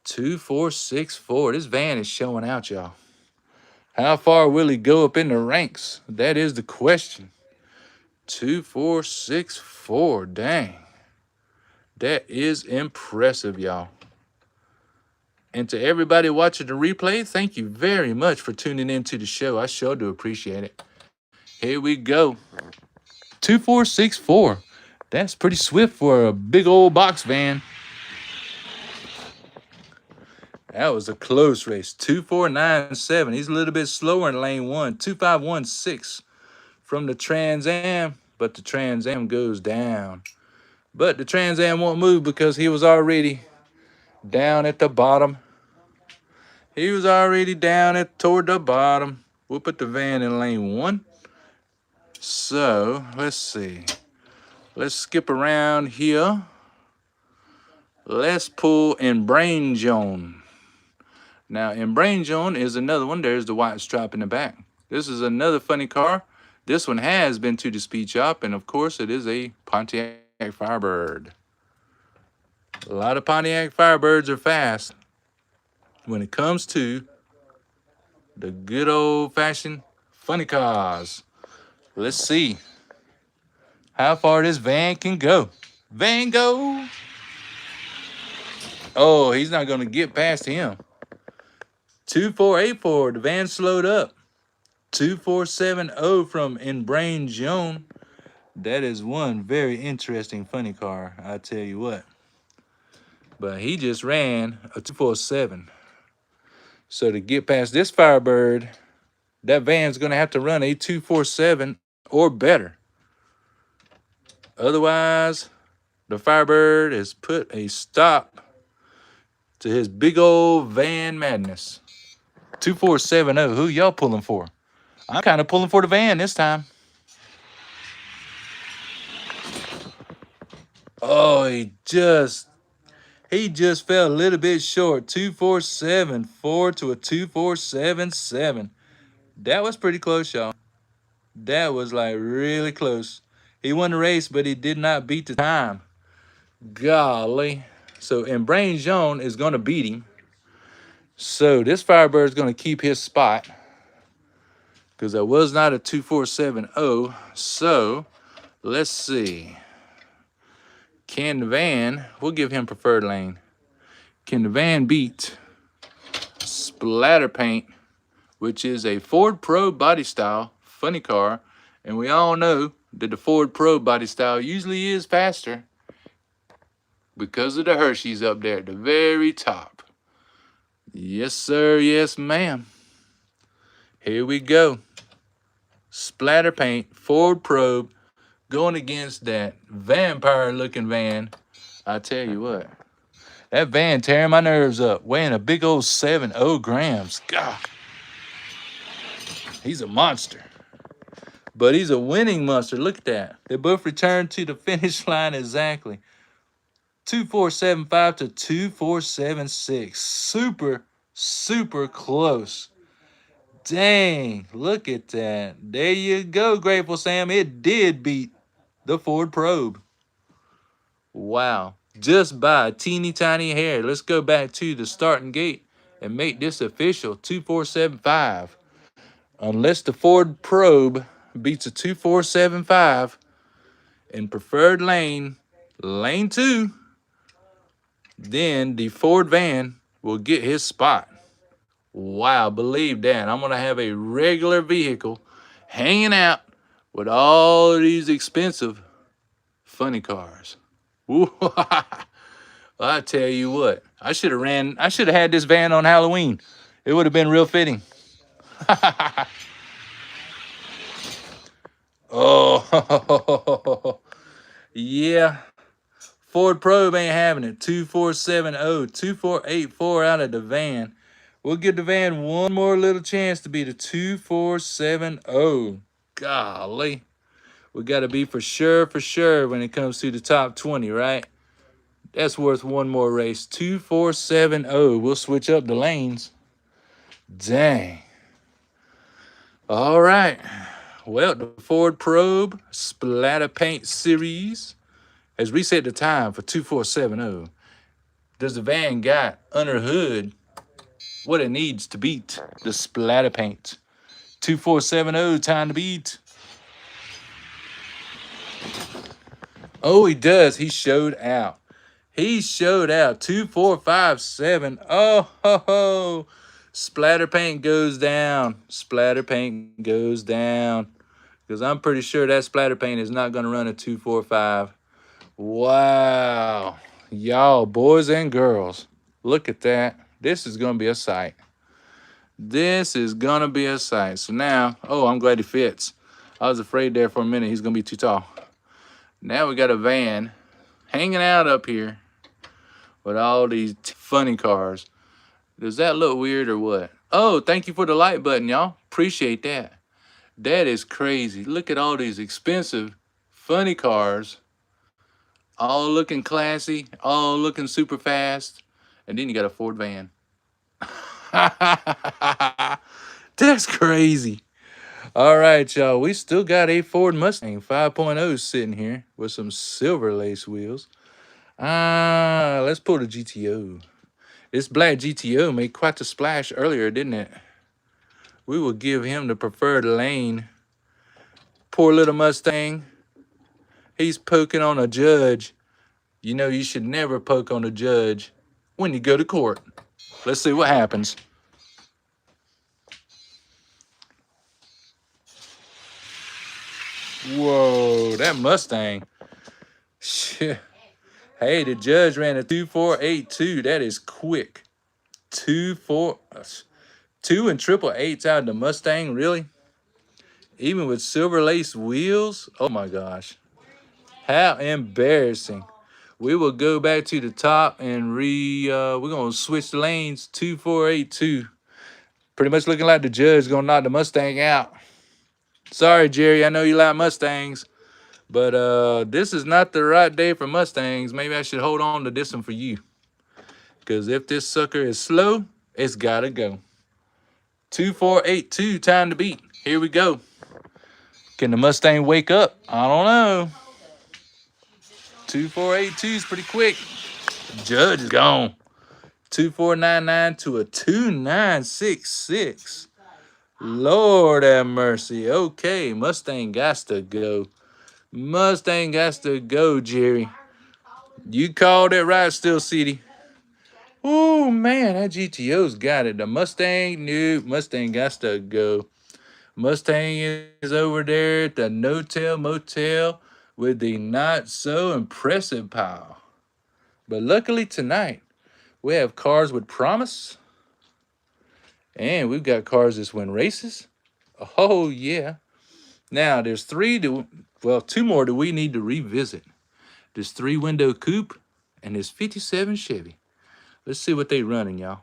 2464. This van is showing out, y'all. How far will he go up in the ranks? That is the question. 2464. Dang. That is impressive, y'all. And to everybody watching the replay, thank you very much for tuning into the show. I sure do appreciate it. Here we go. 2464. That's pretty swift for a big old box van. That was a close race. 2497. He's a little bit slower in lane 1. 2516 from the Trans Am, but the Trans Am goes down. But the Trans Am won't move because he was already down at the bottom. He was already down toward the bottom. We'll put the van in lane 1. So, let's see. Let's skip around here. Let's pull Embrain Joan. Now, Embrain Joan is another one. There's the white stripe in the back. This is another funny car. This one has been to the speed shop, and of course, it is a Pontiac Firebird. A lot of Pontiac Firebirds are fast. When it comes to the good old-fashioned funny cars. Let's see how far this van can go. Van go. Oh, he's not going to get past him. 2484, the van slowed up. 2470 from Embrain Joan. That is one very interesting funny car, I tell you what. But he just ran a 247. So to get past this Firebird, that van's going to have to run a 247 or better. Otherwise, the Firebird has put a stop to his big old van madness. 2470, who y'all pulling for? I'm kind of pulling for the van this time. Oh, he just fell a little bit short. 2474 to a 2477. That was pretty close, y'all. That was like really close. He won the race, but he did not beat the time. Golly. So Embrain Joan is going to beat him. So this Firebird is going to keep his spot because that was not a 2470. So let's see. Can the van, we'll give him preferred lane. Can the van beat Splatter Paint, which is a Ford Pro body style funny car? And we all know that the Ford Pro body style usually is faster because of the Hershey's up there at the very top. Yes, sir. Yes, ma'am. Here we go. Splatter Paint, Ford Probe, going against that vampire-looking van. I tell you what, that van tearing my nerves up, weighing a big old 70 grams. God, he's a monster. But he's a winning monster. Look at that. They both returned to the finish line exactly. 2475 to 2476. Super, super close. Dang, look at that. There you go, Grateful Sam. It did beat the Ford Probe. Wow. Just by a teeny tiny hair. Let's go back to the starting gate and make this official. 2475. Unless the Ford Probe beats a 2475 in preferred lane, lane 2, then the Ford van will get his spot. Wow, believe that. I'm going to have a regular vehicle hanging out with all of these expensive funny cars. Ooh, I tell you what, I should have had this van on Halloween. It would have been real fitting. Oh, yeah. Ford Probe ain't having it. 2470, 2484 out of the van. We'll give the van one more little chance to be the 2470. Golly. We got to be for sure when it comes to the top 20, right? That's worth one more race. 2470. We'll switch up the lanes. Dang. All right. Well, the Ford Probe Splatter Paint Series has reset the time for 2470. Does the van got under hood what it needs to beat the splatter paint? 2470, time to beat. Oh, he does. He showed out. He showed out. 2457. Oh, ho, ho. Splatter paint goes down. Splatter paint goes down. Because I'm pretty sure that splatter paint is not going to run a 245. Wow. Y'all, boys and girls, look at that. This is going to be a sight. This is going to be a sight. So now, oh, I'm glad he fits. I was afraid there for a minute he's going to be too tall. Now we got a van hanging out up here with all these funny cars. Does that look weird or what? Oh, thank you for the like button, y'all. Appreciate that. That is crazy. Look at all these expensive, funny cars. All looking classy, all looking super fast. And then you got a Ford van. That's crazy. All right, y'all. We still got a Ford Mustang 5.0 sitting here with some silver lace wheels. Let's pull the GTO. This black GTO made quite the splash earlier, didn't it? We will give him the preferred lane. Poor little Mustang. He's poking on a judge. You know you should never poke on a judge when you go to court. Let's see what happens. Whoa, that Mustang. Shit. Hey, the judge ran a 2482. That is quick. 2 and triple eights out of the Mustang, really? Even with silver lace wheels? Oh my gosh. How embarrassing. We will go back to the top and we're gonna switch the lanes. 2482. Pretty much looking like the judge gonna knock the Mustang out. Sorry, Jerry, I know you like Mustangs, but this is not the right day for Mustangs. Maybe I should hold on to this one for you. Because if this sucker is slow, it's gotta go. 2482, time to beat. Here we go. Can the Mustang wake up? I don't know. 2482 is pretty quick. Judge is gone. 2499 to a 2966. Lord have mercy. Okay, Mustang got to go. Mustang got to go, Jerry. You called it right, Steel City. Oh, man, that GTO's got it. The Mustang, no, Mustang got to go. Mustang is over there at the no-tail motel with the not-so-impressive pile. But luckily tonight, we have cars with promise. And we've got cars that win races. Oh, yeah. Now, there's two more that we need to revisit. This 3-window coupe and this 57 Chevy. Let's see what they running, y'all.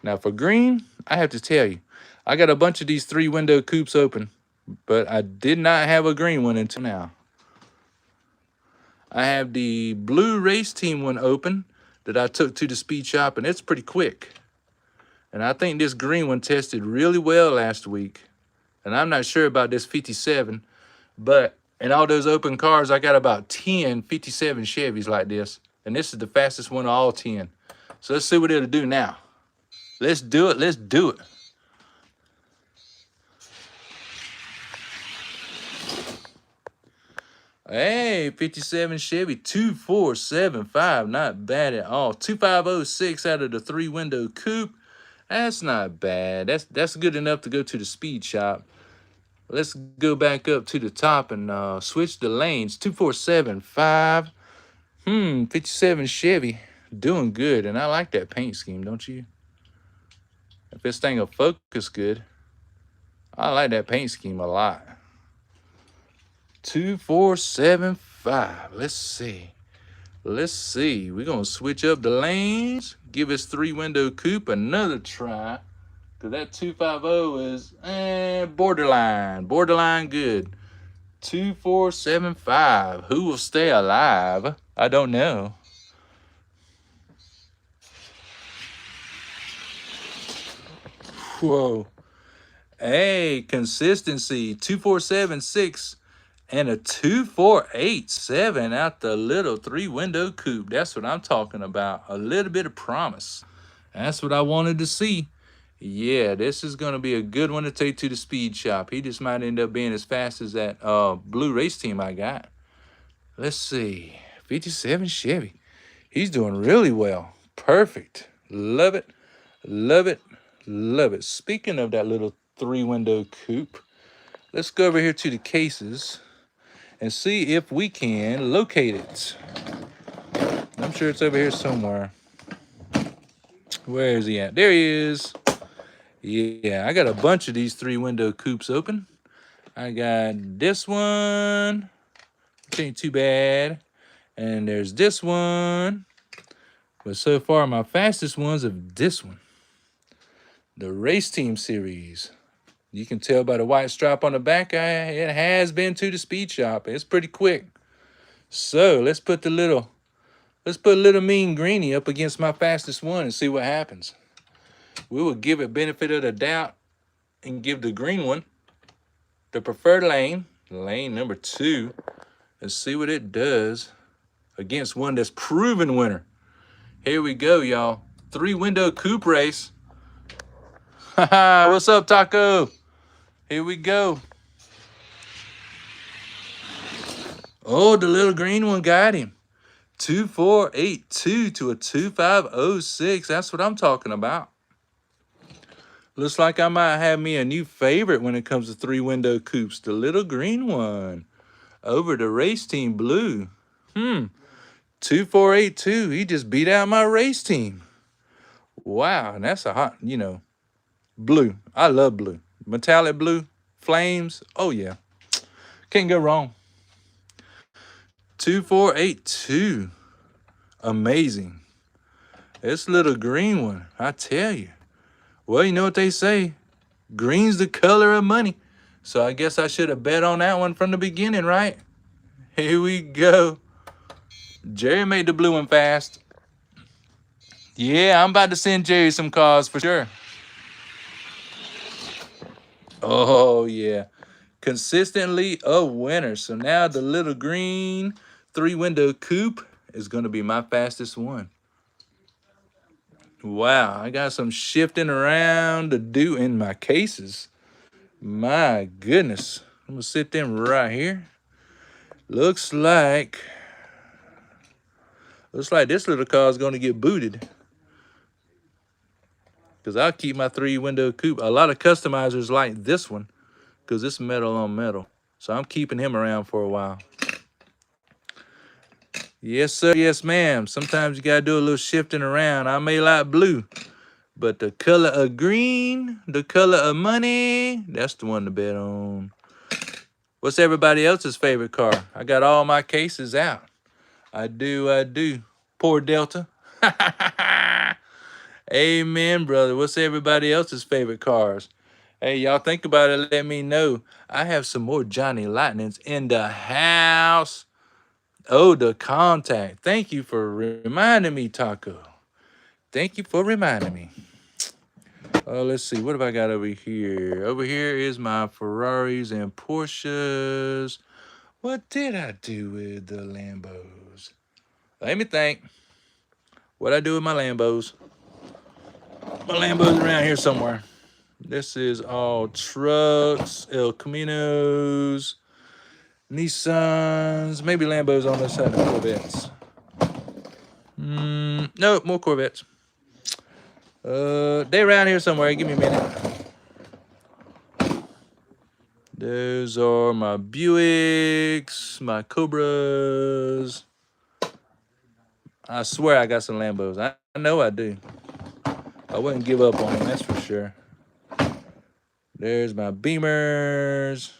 Now, for green, I have to tell you, I got a bunch of these 3-window coupes open, but I did not have a green one until now. I have the blue race team one open that I took to the speed shop, and it's pretty quick. And I think this green one tested really well last week. And I'm not sure about this 57, but in all those open cars, I got about 10 57 Chevys like this. And this is the fastest one of all 10. So let's see what it'll do now. Let's do it. Let's do it. Hey, 57 Chevy 2475. Not bad at all. 2506 out of the 3-window coupe. That's not bad. That's good enough to go to the speed shop. Let's go back up to the top and switch the lanes. 2475. 57 Chevy. Doing good. And I like that paint scheme, don't you? If this thing will focus good. I like that paint scheme a lot. 2475. Let's see. Let's see. We're going to switch up the lanes. Give this 3-window coupe another try. Because that 250 is borderline. Borderline good. 2475. Who will stay alive? I don't know. Whoa. Hey, consistency. 2476 and a 2487 out the little 3-window coupe. That's what I'm talking about. A little bit of promise. That's what I wanted to see. Yeah, this is going to be a good one to take to the speed shop. He just might end up being as fast as that blue race team I got. Let's see. 57 Chevy. He's doing really well. Perfect. Love it. Love it. Love it. Speaking of that little 3-window coupe, let's go over here to the cases and see if we can locate it. I'm sure it's over here somewhere. Where is he at? There he is. Yeah, I got a bunch of these 3-window coupes open. I got this one, which ain't too bad. And there's this one. But so far, my fastest ones are this one. The Race Team Series. You can tell by the white stripe on the back, it has been to the speed shop. It's pretty quick. So let's put a little mean greenie up against my fastest one and see what happens. We will give it benefit of the doubt and give the green one the preferred lane number 2, and see what it does against one that's proven winner. Here we go, y'all. 3-window coupe race. Haha, what's up, Taco? Here we go. Oh, the little green one got him. 2482 to a 2506. That's what I'm talking about. Looks like I might have me a new favorite when it comes to 3-window coupes. The little green one over the Race Team blue. 2482. He just beat out my race team. Wow, and that's a hot, blue. I love blue. Metallic blue, flames. Oh, yeah. Can't go wrong. 2482. Amazing. This little green one, I tell you. Well, you know what they say. Green's the color of money. So I guess I should have bet on that one from the beginning, right? Here we go. Jerry made the blue one fast. Yeah, I'm about to send Jerry some cars for sure. Oh, yeah. Consistently a winner. So now the little green 3-window coupe is going to be my fastest one. Wow, I got some shifting around to do in my cases. My goodness. I'm going to sit them right here. Looks like this little car is going to get booted. Because I'll keep my 3-window coupe. A lot of customizers like this one because it's metal on metal. So I'm keeping him around for a while. Yes, sir. Yes, ma'am. Sometimes you got to do a little shifting around. I may like blue, but the color of green, the color of money, that's the one to bet on. What's everybody else's favorite car? I got all my cases out. I do. Poor Delta. Amen, brother. What's everybody else's favorite cars? Hey, y'all think about it. Let me know. I have some more Johnny Lightnings in the house. Oh, the contact. Thank you for reminding me, Taco. Thank you for reminding me. Oh, let's see. What have I got over here? Over here is my Ferraris and Porsches. What did I do with the Lambos? Let me think. What I do with my Lambos? My Lambo's around here somewhere. This is all trucks, El Caminos, Nissans, maybe Lambos on this side of Corvettes. No, more Corvettes. They're around here somewhere. Give me a minute. Those are my Buicks, my Cobras. I swear I got some Lambos. I know I do. I wouldn't give up on them, that's for sure. There's my Beamers.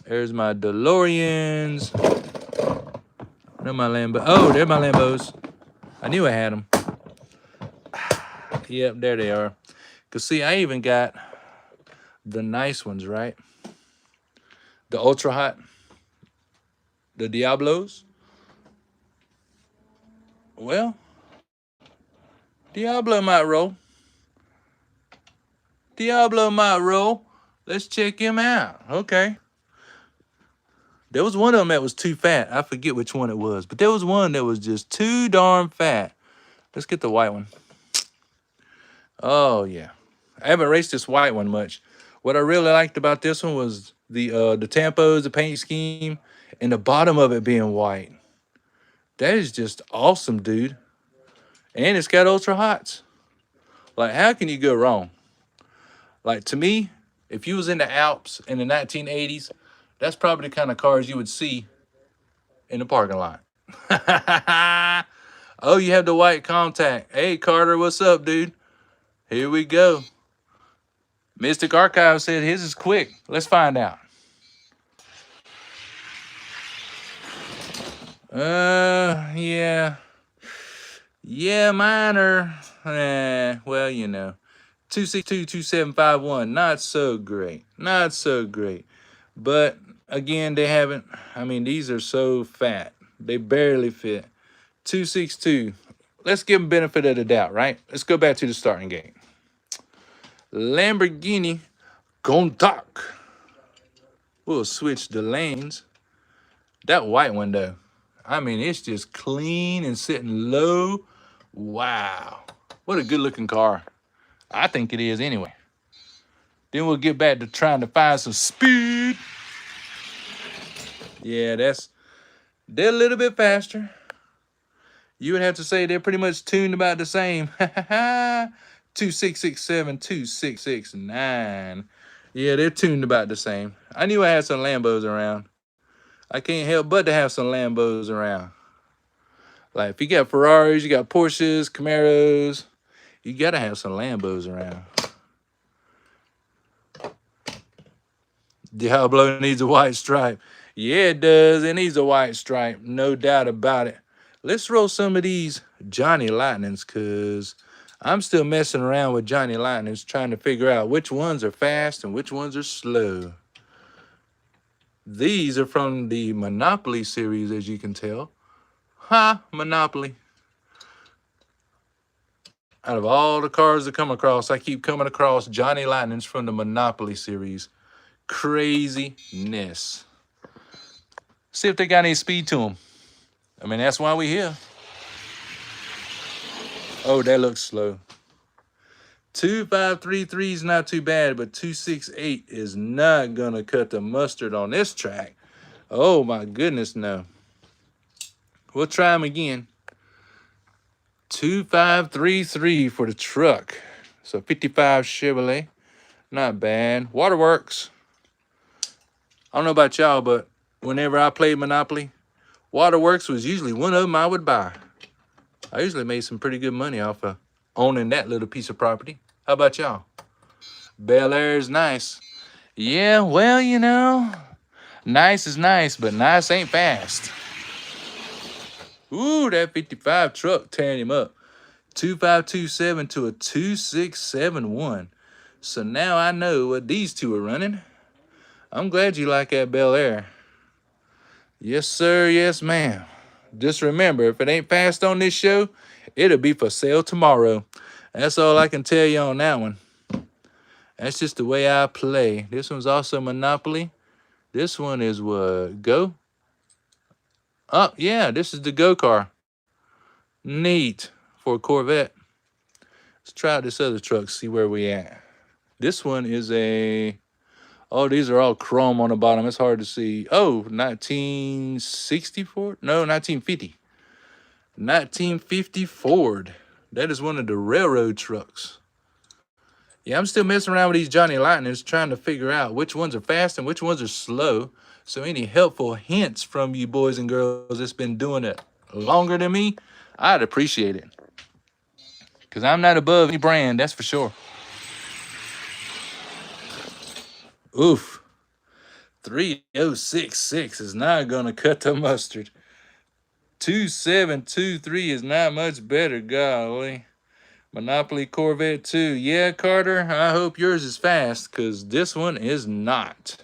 There's my DeLoreans. They're my Lambos. Oh, they're my Lambos. I knew I had them. Yep, there they are. Because, see, I even got The nice ones, right? The ultra hot, the Diablos. Well, Diablo might roll. Diablo might roll. Let's check him out. Okay. There was one of them that was too fat. I forget which one it was, but there was one that was just too darn fat. Let's get the white one. Oh, yeah. I haven't raced this white one much. What I really liked about this one was the tampos, the paint scheme, and the bottom of it being white. That is just awesome, dude. And it's got ultra hots. Like, how can you go wrong? Like, to me, if you was in the Alps in the 1980s, that's probably the kind of cars you would see in the parking lot. Oh, you have the white contact. Hey, Carter, what's up, dude? Here we go. Mystic Archive said his is quick. Let's find out. Yeah. Yeah, mine are, well, you know. 2622751, not so great. Not so great. But, again, they haven't, I mean, these are so fat. They barely fit. 262. Let's give them benefit of the doubt, right? Let's go back to the starting gate. Lamborghini Countach. We'll switch the lanes. That white one, though, I mean, it's just clean and sitting low. Wow. What a good-looking car. I think it is anyway. Then we'll get back to trying to find some speed. Yeah, they're a little bit faster. You would have to say they're pretty much tuned about the same. 2667, 2669. Yeah, they're tuned about the same. I knew I had some Lambos around. I can't help but to have some Lambos around. Like, if you got Ferraris, you got Porsches, Camaros, you got to have some Lambos around. Diablo needs a white stripe. Yeah, it does. It needs a white stripe. No doubt about it. Let's roll some of these Johnny Lightnings, because I'm still messing around with Johnny Lightnings, trying to figure out which ones are fast and which ones are slow. These are from the Monopoly series, as you can tell. Ha, Monopoly. Out of all the cars that come across, I keep coming across Johnny Lightnings from the Monopoly series. Craziness. See if they got any speed to them. I mean, that's why we're here. Oh, that looks slow. 2533 is not too bad, but 268 is not going to cut the mustard on this track. Oh, my goodness, no. We'll try them again. 2533 for the truck. So 55 Chevrolet. Not bad. Waterworks. I don't know about y'all, but whenever I played Monopoly, Waterworks was usually one of them I would buy. I usually made some pretty good money off of owning that little piece of property. How about y'all? Bel Air is nice. Yeah, well, you know, nice is nice, but nice ain't fast. Ooh, that 55 truck tearing him up. 2527 to a 2671. So now I know what these two are running. I'm glad you like that Bel Air. Yes, sir. Yes, ma'am. Just remember, if it ain't fast on this show, it'll be for sale tomorrow. That's all I can tell you on that one. That's just the way I play. This one's also Monopoly. This one is what? Go? Oh, yeah, this is the Go car. Neat for a Corvette. Let's try out this other truck, see where we at. This one is a... Oh, these are all chrome on the bottom. It's hard to see. Oh, 1960 Ford? No, 1950. 1950 Ford. That is one of the railroad trucks. Yeah, I'm still messing around with these Johnny Lightnings, trying to figure out which ones are fast and which ones are slow. So any helpful hints from you boys and girls that's been doing it longer than me, I'd appreciate it. Because I'm not above any brand, that's for sure. Oof. 3066 is not going to cut the mustard. 2723 is not much better, golly. Monopoly Corvette 2. Yeah, Carter, I hope yours is fast, because this one is not.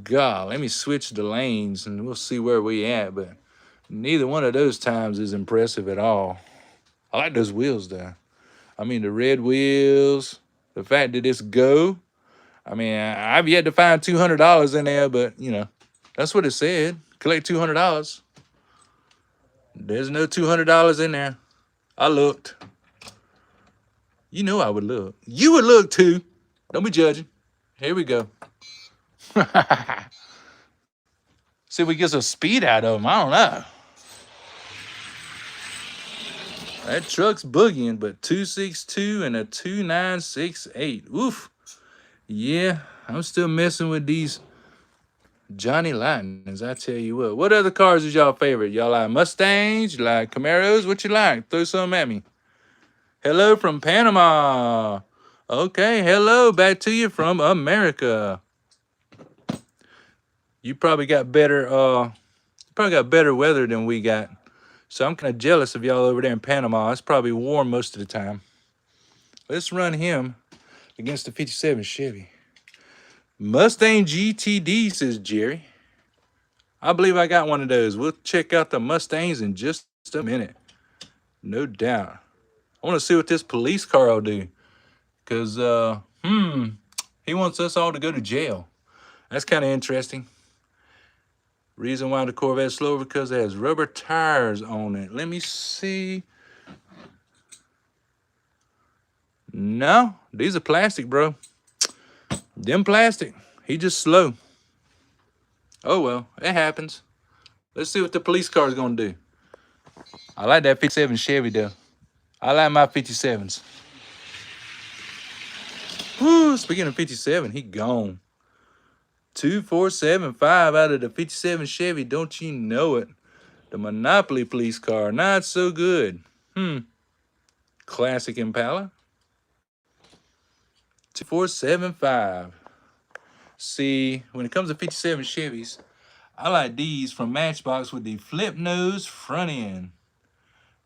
God, let me switch the lanes, and we'll see where we at, but neither one of those times is impressive at all. I like those wheels, though. I mean, the red wheels, the fact that it's go. I mean, I've yet to find $200 in there, but, you know, that's what it said. Collect $200. There's no $200 in there. I looked. You know I would look. You would look too. Don't be judging. Here we go. See if we get some speed out of them. I don't know. That truck's boogieing, but 262 and a 2968. Oof. Yeah, I'm still messing with these Johnny Lightnings, I tell you what. What other cars is y'all favorite? Y'all like Mustangs? You like Camaros? What you like? Throw some at me. Hello from Panama. Okay, hello back to you from America. You probably got better weather than we got. So I'm kind of jealous of y'all over there in Panama. It's probably warm most of the time. Let's run him against the 57 Chevy. Mustang GTD, says Jerry. I believe I got one of those. We'll check out the Mustangs in just a minute. No doubt. I want to see what this police car will do. Because, he wants us all to go to jail. That's kind of interesting. Reason why the Corvette's slow, because it has rubber tires on it. Let me see. No, these are plastic, bro. Them plastic. He just slow. Oh, well, it happens. Let's see what the police car is going to do. I like that 57 Chevy, though. I like my 57s. Woo, speaking of 57, he gone. 2475 out of the 57 Chevy. Don't you know it? The Monopoly police car, not so good. Classic Impala. 2475. See, when it comes to 57 Chevys, I like these from Matchbox with the flip nose front end.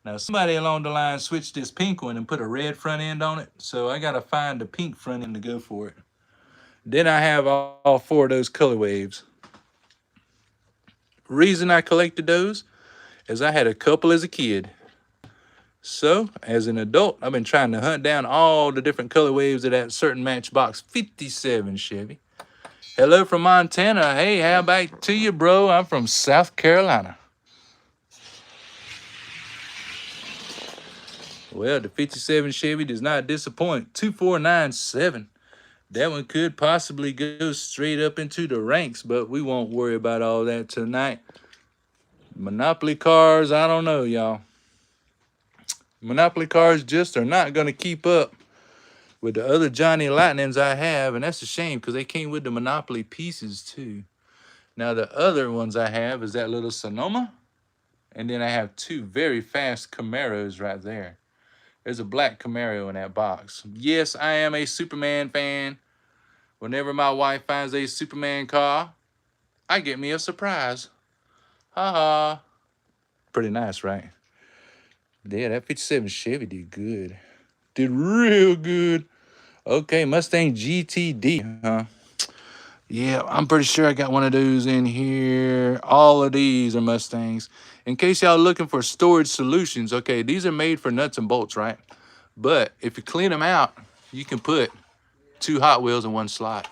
Now, somebody along the line switched this pink one and put a red front end on it, so I gotta find the pink front end to go for it. Then I have all four of those color waves. Reason I collected those is I had a couple as a kid. So, as an adult, I've been trying to hunt down all the different color waves of that certain Matchbox 57 Chevy. Hello from Montana. Hey, how about to you, bro? I'm from South Carolina. Well, the 57 Chevy does not disappoint. 2497. That one could possibly go straight up into the ranks, but we won't worry about all that tonight. Monopoly cars, I don't know, y'all. Monopoly cars just are not going to keep up with the other Johnny Lightnings I have, and that's a shame because they came with the Monopoly pieces too. Now, the other ones I have is that little Sonoma, and then I have two very fast Camaros right there. There's a black Camaro in that box. Yes, I am a Superman fan. Whenever my wife finds a Superman car, I get me a surprise. Ha-ha. Pretty nice, right? Yeah, that 57 Chevy did good. Did real good. Okay, Mustang GTD, huh? Yeah, I'm pretty sure I got one of those in here. All of these are Mustangs. In case y'all looking for storage solutions, okay, these are made for nuts and bolts, right? But if you clean them out, you can put two Hot Wheels in one slot.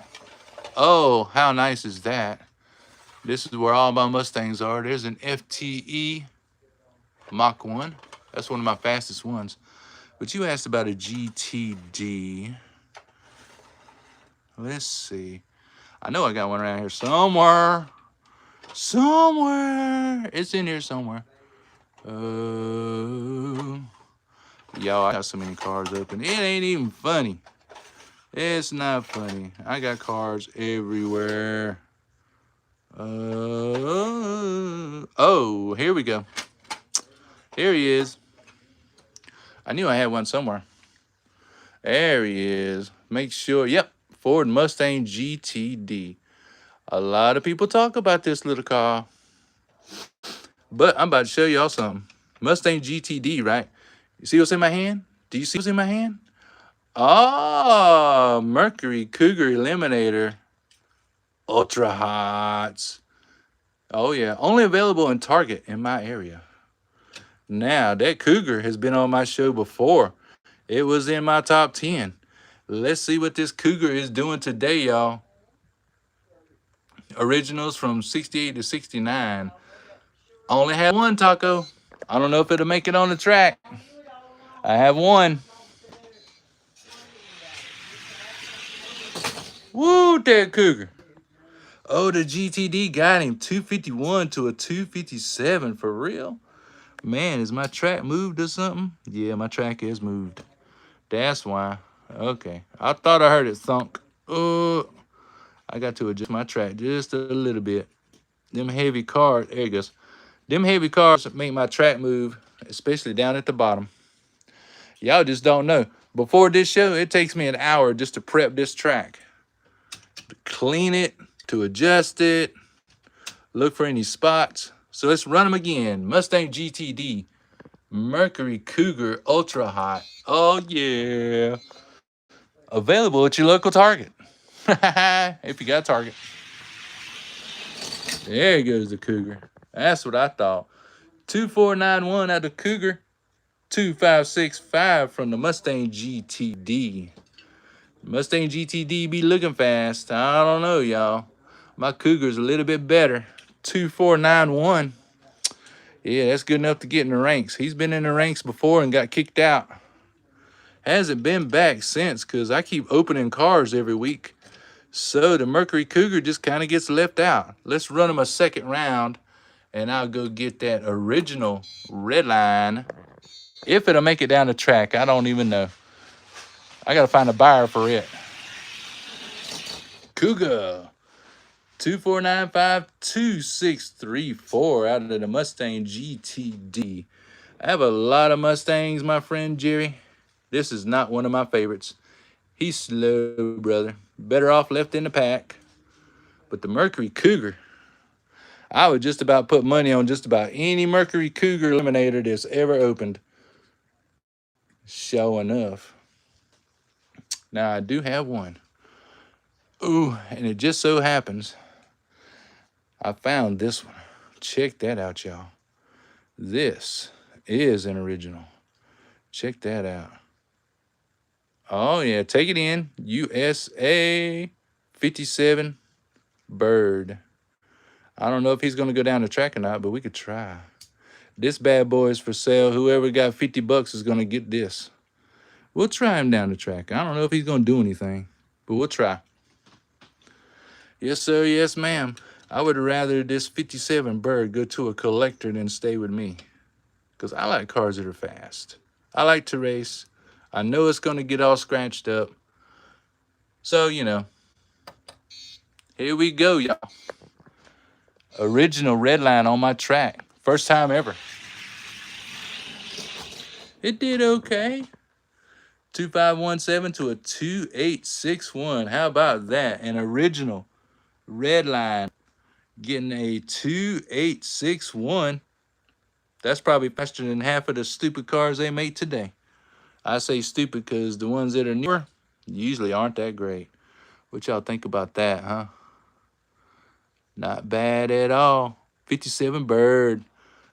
Oh, how nice is that? This is where all my Mustangs are. There's an FTE Mach 1. That's one of my fastest ones. But you asked about a GTD. Let's see. I know I got one around here somewhere. Somewhere. It's in here somewhere. Y'all, I got so many cars open. It ain't even funny. It's not funny. I got cars everywhere. Oh, here we go. Here he is. I knew I had one somewhere. There he is. Make sure. Yep. Ford Mustang GTD. A lot of people talk about this little car. But I'm about to show y'all something. Mustang GTD, right? You see what's in my hand? Do you see what's in my hand? Oh, Mercury Cougar Eliminator. Ultra Hots. Oh, yeah. Only available in Target in my area. Now, that Cougar has been on my show before. It was in my top 10. Let's see what this Cougar is doing today, y'all. Originals from 68 to 69. Only had one, Taco. I don't know if it'll make it on the track. I have one. Woo, that Cougar. Oh, the GTD got him 251 to a 257 for real. Man, is my track moved or something? Yeah, my track is moved. That's why. Okay. I thought I heard it thunk. Oh, I got to adjust my track just a little bit. Them heavy cars, there it goes. Them heavy cars make my track move, especially down at the bottom. Y'all just don't know. Before this show, it takes me an hour just to prep this track. To clean it, to adjust it, look for any spots. So let's run them again. Mustang GTD, Mercury Cougar Ultra Hot. Oh, yeah. Available at your local Target. If you got a Target. There goes the Cougar. That's what I thought. 2491 out of Cougar. 2565 from the Mustang GTD. Mustang GTD be looking fast. I don't know, y'all. My Cougar's a little bit better. 2491. Yeah, that's good enough to get in the ranks. He's been in the ranks before and got kicked out. Hasn't been back since because I keep opening cars every week. So the Mercury Cougar just kind of gets left out. Let's run him a second round and I'll go get that original Redline. If it'll make it down the track, I don't even know. I got to find a buyer for it. Cougar. 24952634 out of the Mustang GTD. I have a lot of Mustangs, my friend Jerry. This is not one of my favorites. He's slow, brother. Better off left in the pack. But the Mercury Cougar, I would just about put money on just about any Mercury Cougar eliminator that's ever opened. Sure enough. Now, I do have one. Ooh, and it just so happens I found this one. Check that out, y'all. This is an original. Check that out. Oh, yeah. Take it in. USA 57 Bird. I don't know if he's going to go down the track or not, but we could try. This bad boy is for sale. Whoever got 50 bucks is going to get this. We'll try him down the track. I don't know if he's going to do anything, but we'll try. Yes, sir. Yes, ma'am. I would rather this 57 Bird go to a collector than stay with me. Because I like cars that are fast. I like to race. I know it's going to get all scratched up. So, you know. Here we go, y'all. Original Redline on my track. First time ever. It did okay. 2517 to a 2861. How about that? An original Redline getting a 2861. That's probably faster than half of the stupid cars they make today. I say stupid because the ones that are newer usually aren't that great. What y'all think about that, huh? Not bad at all. 57 Bird.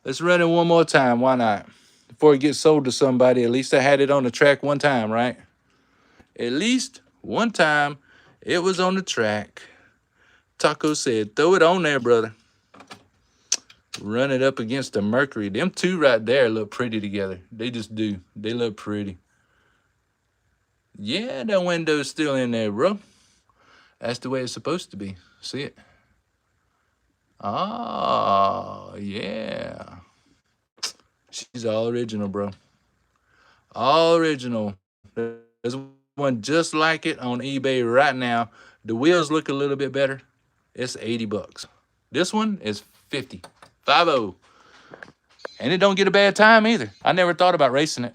Let's run it one more time. Why not? Before it gets sold to somebody, at least I had it on the track one time, right? At least one time it was on the track. Taco said, throw it on there, brother. Run it up against the Mercury. Them two right there look pretty together. They just do. They look pretty. Yeah, that window's still in there, bro. That's the way it's supposed to be. See it? Oh, yeah. She's all original, bro. All original. There's one just like it on eBay right now. The wheels look a little bit better. It's 80 bucks. This one is 50. 50. And it don't get a bad time either. I never thought about racing it.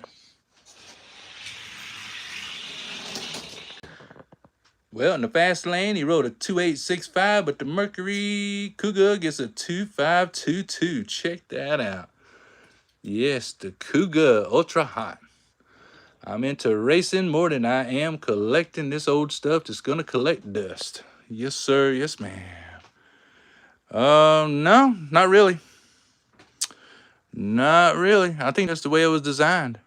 Well, in the fast lane, he rode a 2865, but the Mercury Cougar gets a 2522. Check that out. Yes, the Cougar Ultra Hot. I'm into racing more than I am collecting this old stuff that's gonna collect dust. Yes, sir. Yes, ma'am. No, not really. Not really. I think that's the way it was designed.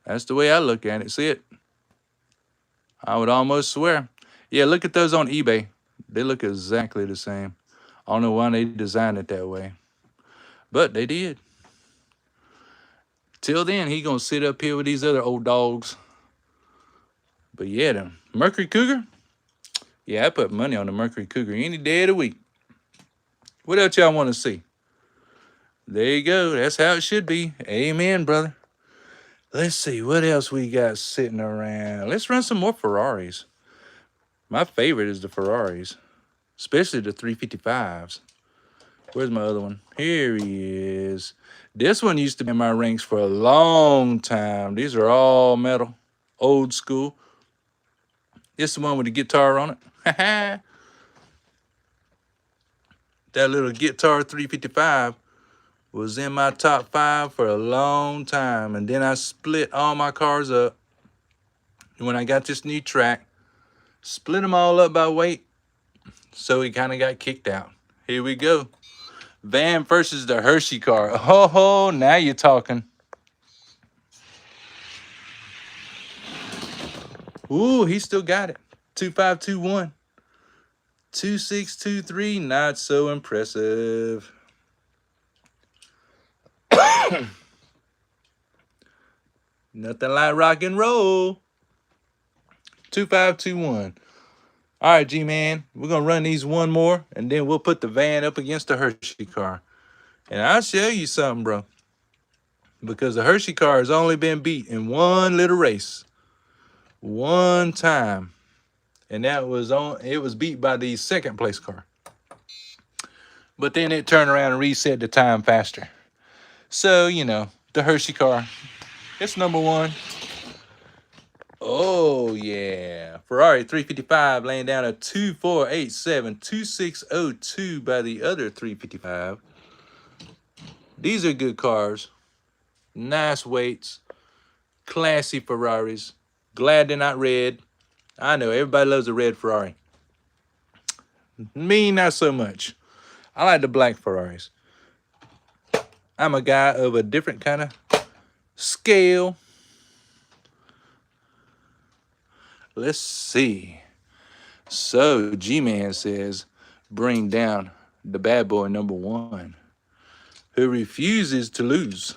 That's the way I look at it. See it? I would almost swear. Yeah, look at those on eBay. They look exactly the same. I don't know why they designed it that way, but they did. Till then, he gonna sit up here with these other old dogs. But yeah, the Mercury Cougar. Yeah, I put money on the Mercury Cougar any day of the week. What else y'all want to see? There you go. That's how it should be. Amen, brother. Let's see what else we got sitting around. Let's run some more Ferraris. My favorite is the Ferraris, especially the 355s. Where's my other one? Here he is. This one used to be in my ranks for a long time. These are all metal, old school. This is the one with the guitar on it. That little guitar 355 was in my top 5 for a long time. And then I split all my cars up. And when I got this new track, split them all up by weight. So he kind of got kicked out. Here we go. Van versus the Hershey car. Oh, now you're talking. Ooh, he still got it. 2521. 2623. Not so impressive. Nothing like rock and roll. 2521. All right, G-Man. We're going to run these one more, and then we'll put the van up against the Hershey car. And I'll show you something, bro. Because the Hershey car has only been beat in one little race. One time. And that was it was beat by the second place car. But then it turned around and reset the time faster. So, you know, the Hershey car, it's number 1. Oh, yeah. Ferrari 355 laying down a 2487, 2602 by the other 355. These are good cars. Nice weights. Classy Ferraris. Glad they're not red. I know, everybody loves a red Ferrari. Me, not so much. I like the black Ferraris. I'm a guy of a different kind of scale. Let's see. So, G-Man says, bring down the bad boy number 1, who refuses to lose.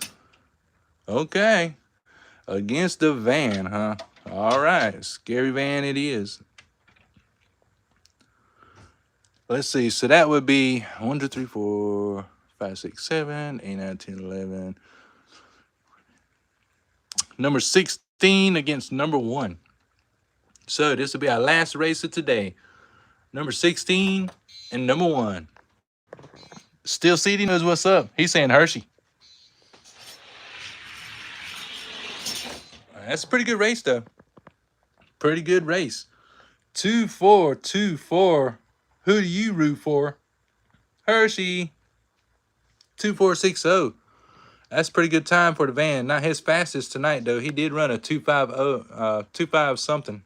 Okay. Against the van, huh? All right. Scary van it is. Let's see. So that would be 1, 2, 3, 4, 5, 6, 7, 8, 9, 10, 11. Number 16 against number 1. So this will be our last race of today. Number 16 and number 1. Still CD knows what's up. He's saying Hershey. That's a pretty good race, though. Pretty good race. 2424. Who do you root for? Hershey. 2460. That's a pretty good time for the van. Not his fastest tonight, though. He did run a 250, 25 something.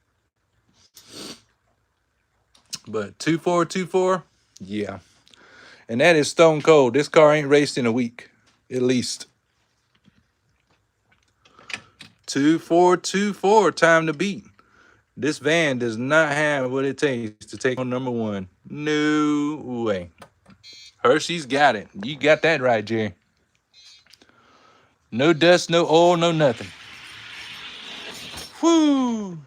But 2424, yeah. And that is stone cold. This car ain't raced in a week, at least. 2424, time to beat. This van does not have what it takes to take on number 1. No way. Hershey's got it. You got that right, Jerry. No dust, no oil, no nothing. Whoo!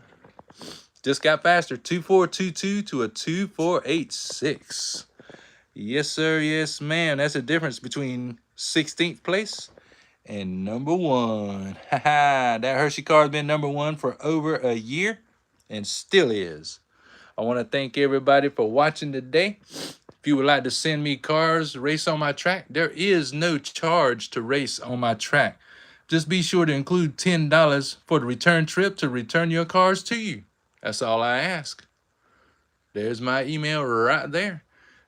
Just got faster. 2422 to a 2486. Yes, sir. Yes, ma'am. That's the difference between 16th place and number 1. Haha, that Hershey car has been number 1 for over a year and still is. I want to thank everybody for watching today. If you would like to send me cars, race on my track, there is no charge to race on my track. Just be sure to include $10 for the return trip to return your cars to you. That's all I ask. There's my email right there.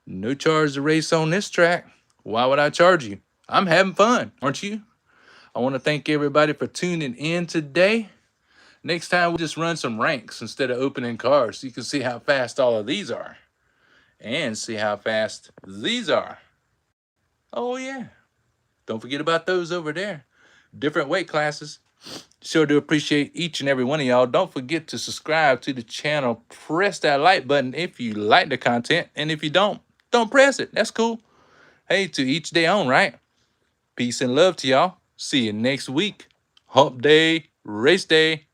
No charge to race on this track. Why would I charge you? I'm having fun, aren't you? I want to thank everybody for tuning in today. Next time, we'll just run some ranks instead of opening cars so you can see how fast all of these are. And see how fast these are. Oh, yeah. Don't forget about those over there. Different weight classes. Sure do appreciate each and every one of y'all. Don't forget to subscribe to the channel. Press that like button if you like the content. And if you don't press it. That's cool. Hey, to each day on, right? Peace and love to y'all. See you next week. Hump day, race day.